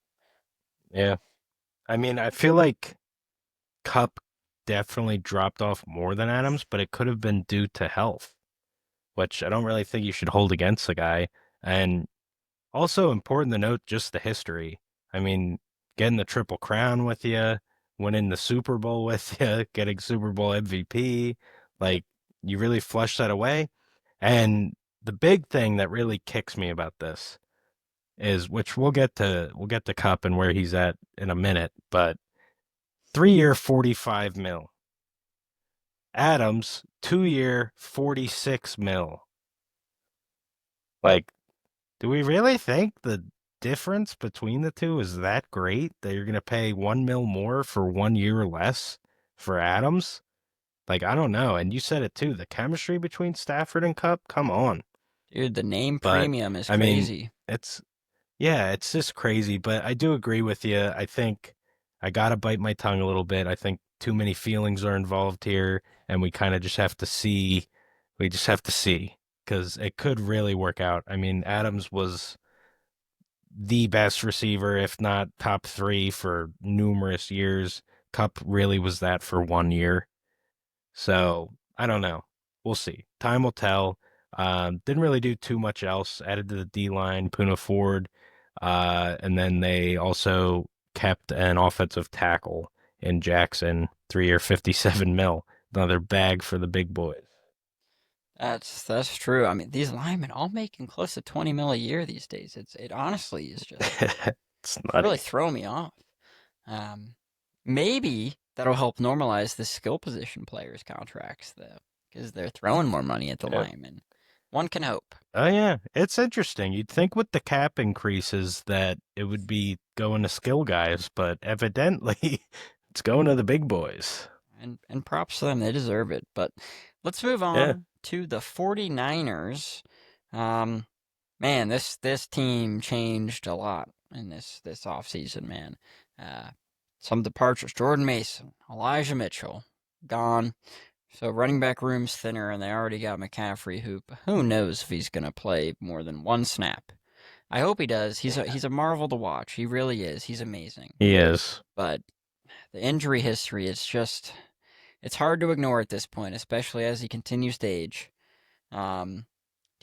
B: Yeah. I mean, I feel like Cup definitely dropped off more than Adams, but it could have been due to health, which I don't really think you should hold against the guy. And also important to note just the history. I mean, getting the Triple Crown with you, winning the Super Bowl with you, getting Super Bowl MVP, like you really flush that away. And the big thing that really kicks me about this is, which we'll get to Cup and where he's at in a minute, but 3 year 45 mil. Adams 2 year 46 mil. Like, do we really think the difference between the two is that great that you're going to pay 1 mil more for 1 year less for Adams? Like, I don't know. And you said it too. The chemistry between Stafford and Cup, come on.
A: Dude, the name
B: But
A: premium is
B: I mean,
A: crazy.
B: it's yeah, it's just crazy. But I do agree with you. I think I gotta bite my tongue a little bit. I think too many feelings are involved here, and we kind of just have to see. We just have to see because it could really work out. I mean, Adams was the best receiver, if not top three, for numerous years. Cup really was that for 1 year. So I don't know. We'll see. Time will tell. Didn't really do too much else. Added to the D line, Puna Ford, and then they also kept an offensive tackle in Jackson, 3 year 57 mil. Another bag for the big boys.
A: That's true. I mean, these linemen all making close to 20 mil a year these days. It honestly is just
B: It's
A: it's really
B: nutty.
A: throwing me off. Um, Maybe that'll help normalize the skill position players' contracts though, because they're throwing more money at the
B: Yeah.
A: linemen. One can hope.
B: Oh yeah, it's interesting. You'd think with the cap increases that it would be going to skill guys, but evidently it's going to the big boys.
A: And props to them, they deserve it. But let's move
B: Yeah.
A: on to the 49ers. Um, Man, this team changed a lot in this offseason, man. Uh, some departures: Jordan Mason, Elijah Mitchell, gone. So running back room's thinner, and they already got McCaffrey, who knows if he's gonna play more than one snap. I hope he does. He's a marvel to watch. He really is. He's amazing.
B: He is.
A: But the injury history, it's hard to ignore at this point, especially as he continues to age. Um,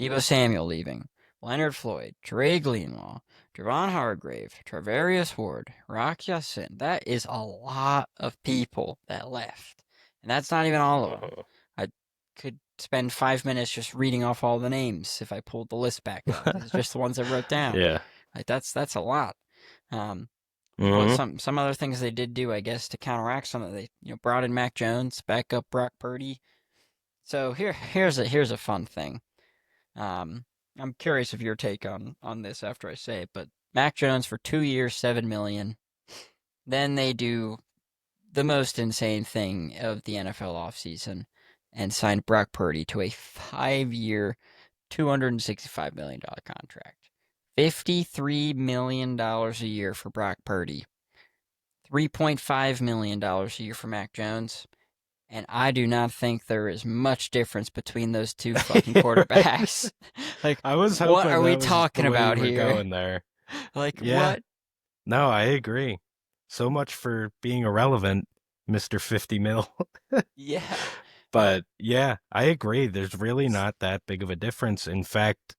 A: Debo Samuel leaving, Leonard Floyd, Dre Greenlaw, Javon Hargrave, Travarius Ward, Rock Ya-Sin. That is a lot of people that left. And that's not even all of them.
B: Uh-huh.
A: I could spend 5 minutes just reading off all the names if I pulled the list back up. It's just the ones I wrote down.
B: Yeah.
A: Like that's a lot. Um, what
B: Hmm.
A: some other things they did do, I guess, to counteract some of they brought in Mac Jones, back up Brock Purdy. So here's a fun thing. Um, I'm curious of your take on this after I say it, but Mac Jones for 2 years, 7 million. Then they do the most insane thing of the NFL offseason and signed Brock Purdy to a 5 year, $265 million contract. $53 million a year for Brock Purdy. $3.5 million a year for Mac Jones. And I do not think there is much difference between those two fucking quarterbacks. Like,
B: I was
A: what
B: hoping
A: are we
B: that was the
A: talking
B: way you
A: about
B: were
A: here?
B: going there.
A: Like,
B: Yeah.
A: what?
B: No, I agree. So much for being irrelevant, Mr. 50 mil.
A: Yeah.
B: But yeah, I agree. There's really not that big of a difference. In fact,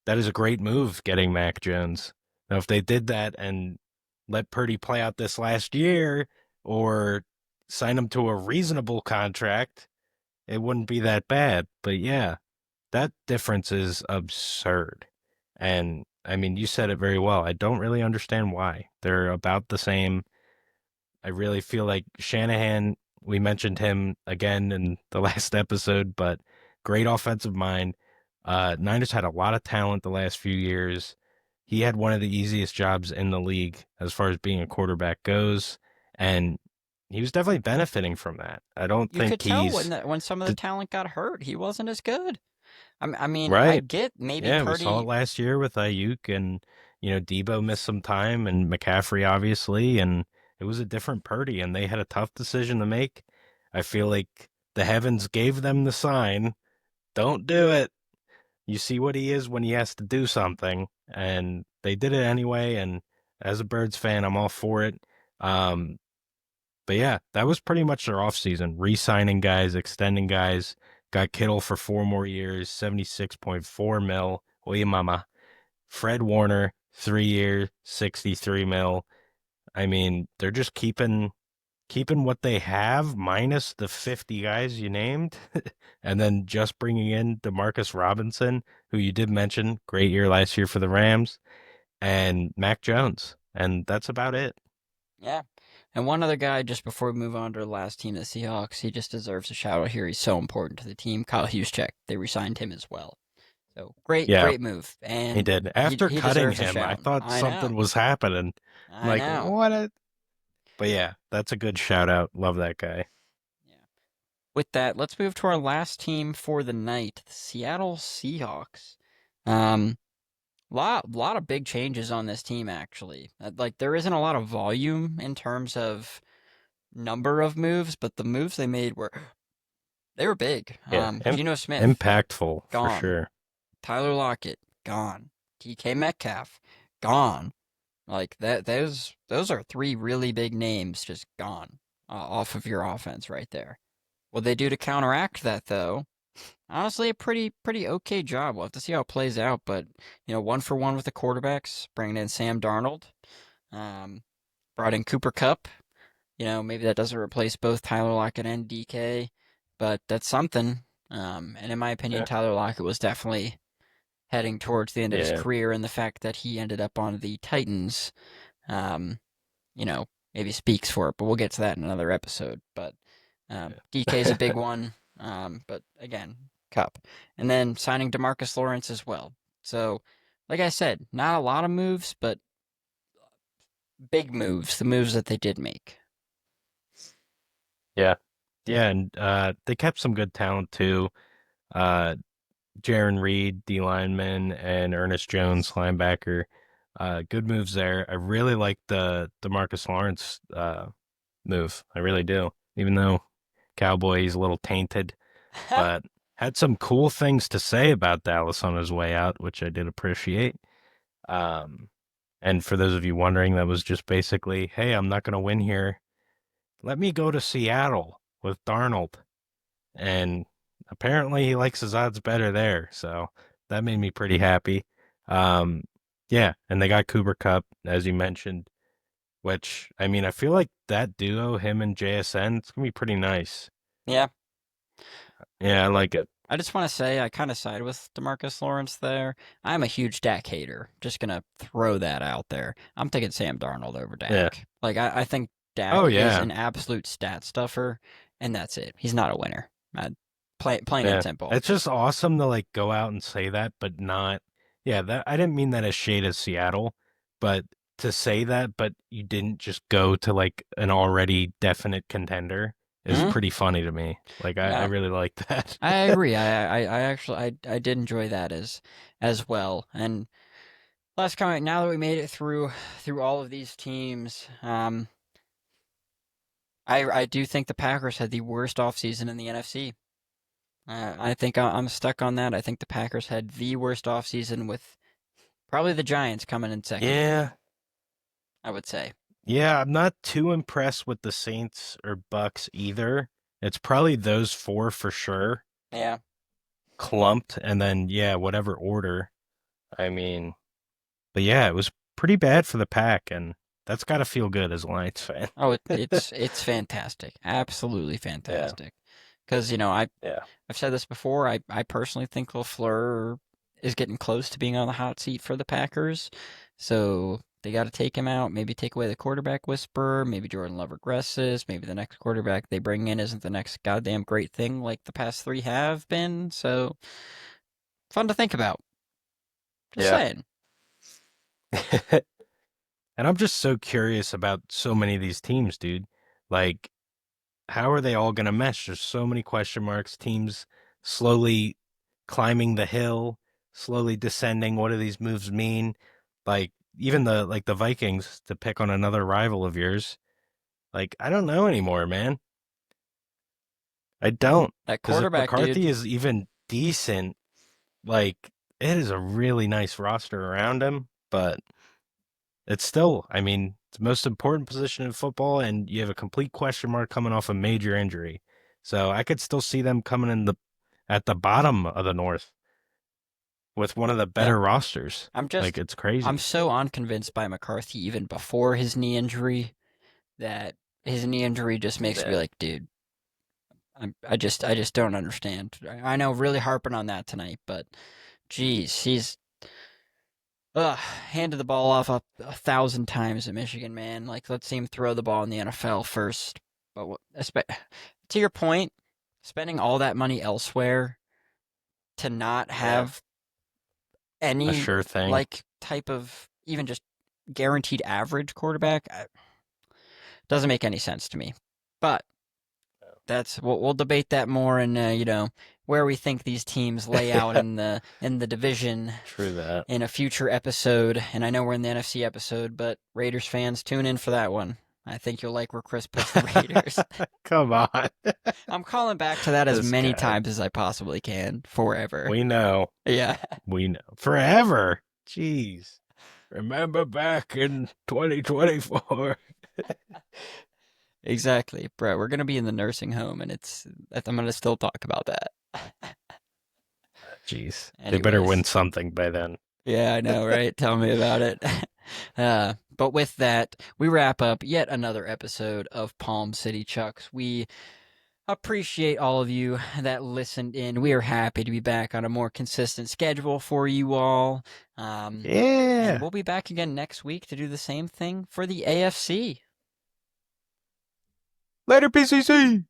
B: that is a great move getting Mac Jones. Now, if they did that and let Purdy play out this last year or sign him to a reasonable contract, it wouldn't be that bad. But yeah, that difference is absurd. And I mean, you said it very well. I don't really understand why. They're about the same. I really feel like Shanahan, we mentioned him again in the last episode, but great offensive mind. Niners had a lot of talent the last few years. He had one of the easiest jobs in the league as far as being a quarterback goes, and he was definitely benefiting from that. I don't
A: You could
B: think
A: tell
B: he's
A: when some of the
B: the
A: talent got hurt, he wasn't as good. I mean, I
B: right.
A: get maybe
B: Yeah, we saw it
A: Purdy.
B: last year with Ayuk and Debo missed some time and McCaffrey obviously and it was a different Purdy and they had a tough decision to make. I feel like the heavens gave them the sign, don't do it. You see what he is when he has to do something and they did it anyway and as a Birds fan, I'm all for it. Um but yeah, that was pretty much their offseason. Re-signing guys, extending guys. Got Kittle for 4 more years, 76.4 mil. Oye mama. Fred Warner, 3 years, 63 mil. I mean, they're just keeping what they have minus the 50 guys you named, and then just bringing in Demarcus Robinson, who you did mention, great year last year for the Rams, and Mac Jones. And that's about it.
A: Yeah. And one other guy, just before we move on to the last team, the Seahawks, he just deserves a shout out here. He's so important to the team. Kyle Juszczyk, they re-signed him as well. So great,
B: Yeah,
A: great move,
B: he
A: and
B: did.
A: he
B: After
A: he
B: cutting
A: deserves a
B: him, I
A: shout.
B: thought
A: I
B: something
A: know,
B: was happening. I'm
A: I
B: like,
A: know.
B: what? But yeah, that's a good shout out. Love that guy.
A: Yeah. With that, let's move to our last team for the night, the Seattle Seahawks. Um, lot of big changes on this team actually. Like there isn't a lot of volume in terms of number of moves, but the moves they were big.
B: Yeah,
A: Geno Smith
B: impactful for
A: gone,
B: sure.
A: Tyler Lockett gone, DK Metcalf gone. Like that, those are three really big names just gone off of your offense right there. What they do to counteract that, though, honestly, a pretty okay job. We'll have to see how it plays out. But 1 for 1 with the quarterbacks, bringing in Sam Darnold, um, brought in Cooper Cup. Maybe that doesn't replace both Tyler Lockett and DK, but that's something. And in my opinion,
B: Yeah.
A: Tyler Lockett was definitely heading towards the end of his
B: Yeah.
A: career, and the fact that he ended up on the Titans um, maybe speaks for it, but we'll get to that in another episode. But DK's a big one. But again, Cup. And then signing Demarcus Lawrence as well. So, like I said, not a lot of moves, but big moves, the moves that they did make.
B: Yeah. Yeah, and they kept some good talent too. Uh Jaron Reed, D lineman, and Ernest Jones, linebacker. Good moves there. I really like the Demarcus Lawrence move. I really do. Even though Cowboy, he's a little tainted, but had some cool things to say about Dallas on his way out, which I did appreciate. Um, and for those of you wondering, that was just basically, hey, I'm not going to win here. Let me go to Seattle with Darnold. And apparently he likes his odds better there. So that made me pretty happy. Um, yeah, and they got Cooper Cup, as you mentioned, which, I mean, I feel like that duo, him and JSN, it's going to be pretty nice.
A: Yeah.
B: Yeah, I like it.
A: I just want to say I kind of side with DeMarcus Lawrence there. I'm a huge Dak hater. Just gonna throw that out there. I'm taking Sam Darnold over
B: Yeah.
A: Dak. Like I think
B: Oh,
A: Dak is
B: yeah.
A: an absolute stat stuffer, and that's it. He's not a winner. Plain and
B: Yeah.
A: simple.
B: It's just awesome to like go out and say that, but not, yeah, that I didn't mean that as shade as Seattle, but to say that, but you didn't just go to like an already definite contender is
A: Hmm.
B: pretty funny to me. Like I
A: No,
B: really like that.
A: I agree. I actually I did enjoy that as well. And last comment. Now that we made it through all of these teams, I do think the Packers had the worst offseason in the NFC. I think I'm stuck on that. I think the Packers had the worst offseason with probably the Giants coming in second,
B: Yeah.
A: I would say.
B: Yeah, I'm not too impressed with the Saints or Bucks either. It's probably those four for sure,
A: Yeah.
B: clumped, and then yeah, whatever order. I mean, but yeah, it was pretty bad for the pack, and that's got to feel good as a Lions fan.
A: Oh, it's fantastic. Absolutely
B: Yeah,
A: fantastic. Because, you know,
B: yeah,
A: I've said this before. I personally think LaFleur is getting close to being on the hot seat for the Packers. So they got to take him out. Maybe take away the quarterback whisperer. Maybe Jordan Love regresses. Maybe the next quarterback they bring in isn't the next goddamn great thing like the past three have been. So fun to think about. Just
B: yeah.
A: saying.
B: And I'm just so curious about so many of these teams, dude. Like, how are they all going to mesh? There's so many question marks. Teams slowly climbing the hill, slowly descending. What do these moves mean? Like even the Vikings to pick on another rival of yours. Like I don't know anymore, man. I don't.
A: That
B: Because if
A: quarterback, dude.
B: McCarthy is even decent, like it is a really nice roster around him, but it's still, I mean, it's the most important position in football, and you have a complete question mark coming off a major injury. So I could still see them coming in the at the bottom of the North with one of the
A: Yeah.
B: better rosters.
A: I'm
B: Like
A: just
B: it's
A: I'm
B: crazy.
A: so unconvinced by McCarthy even before his knee injury that his knee injury just makes me
B: Yeah.
A: like, dude, I just don't understand. I know really harping on that tonight, but geez, he's handed the ball off a thousand times at Michigan, man. Like let's see him throw the ball in the NFL first. But to your point, spending all that money elsewhere to not
B: Yeah.
A: have
B: A
A: any
B: sure thing.
A: like type of even just guaranteed average quarterback doesn't make any sense to me. But that's we'll debate that more and where we think these teams lay out
B: Yeah.
A: in the division
B: True that.
A: in a future episode. And I know we're in the NFC episode, but Raiders fans tune in for that one. I think you'll like where Chris puts the Raiders.
B: Come on.
A: I'm calling back to that as
B: This
A: many
B: guy.
A: times as I possibly can forever.
B: We know.
A: Yeah.
B: We know. Forever. Jeez. Remember back in 2024.
A: Exactly, bro. We're gonna be in the nursing home, and I'm gonna still talk about that.
B: Jeez. They better win
A: Anyways,
B: something by then.
A: yeah, I know, right? Tell me about it. But with that, we wrap up yet another episode of Palm City Chucks. We appreciate all of you that listened in. We are happy to be back on a more consistent schedule for you all. And
B: Yeah.
A: we'll be back again next week to do the same thing for the AFC.
B: Later, PCC.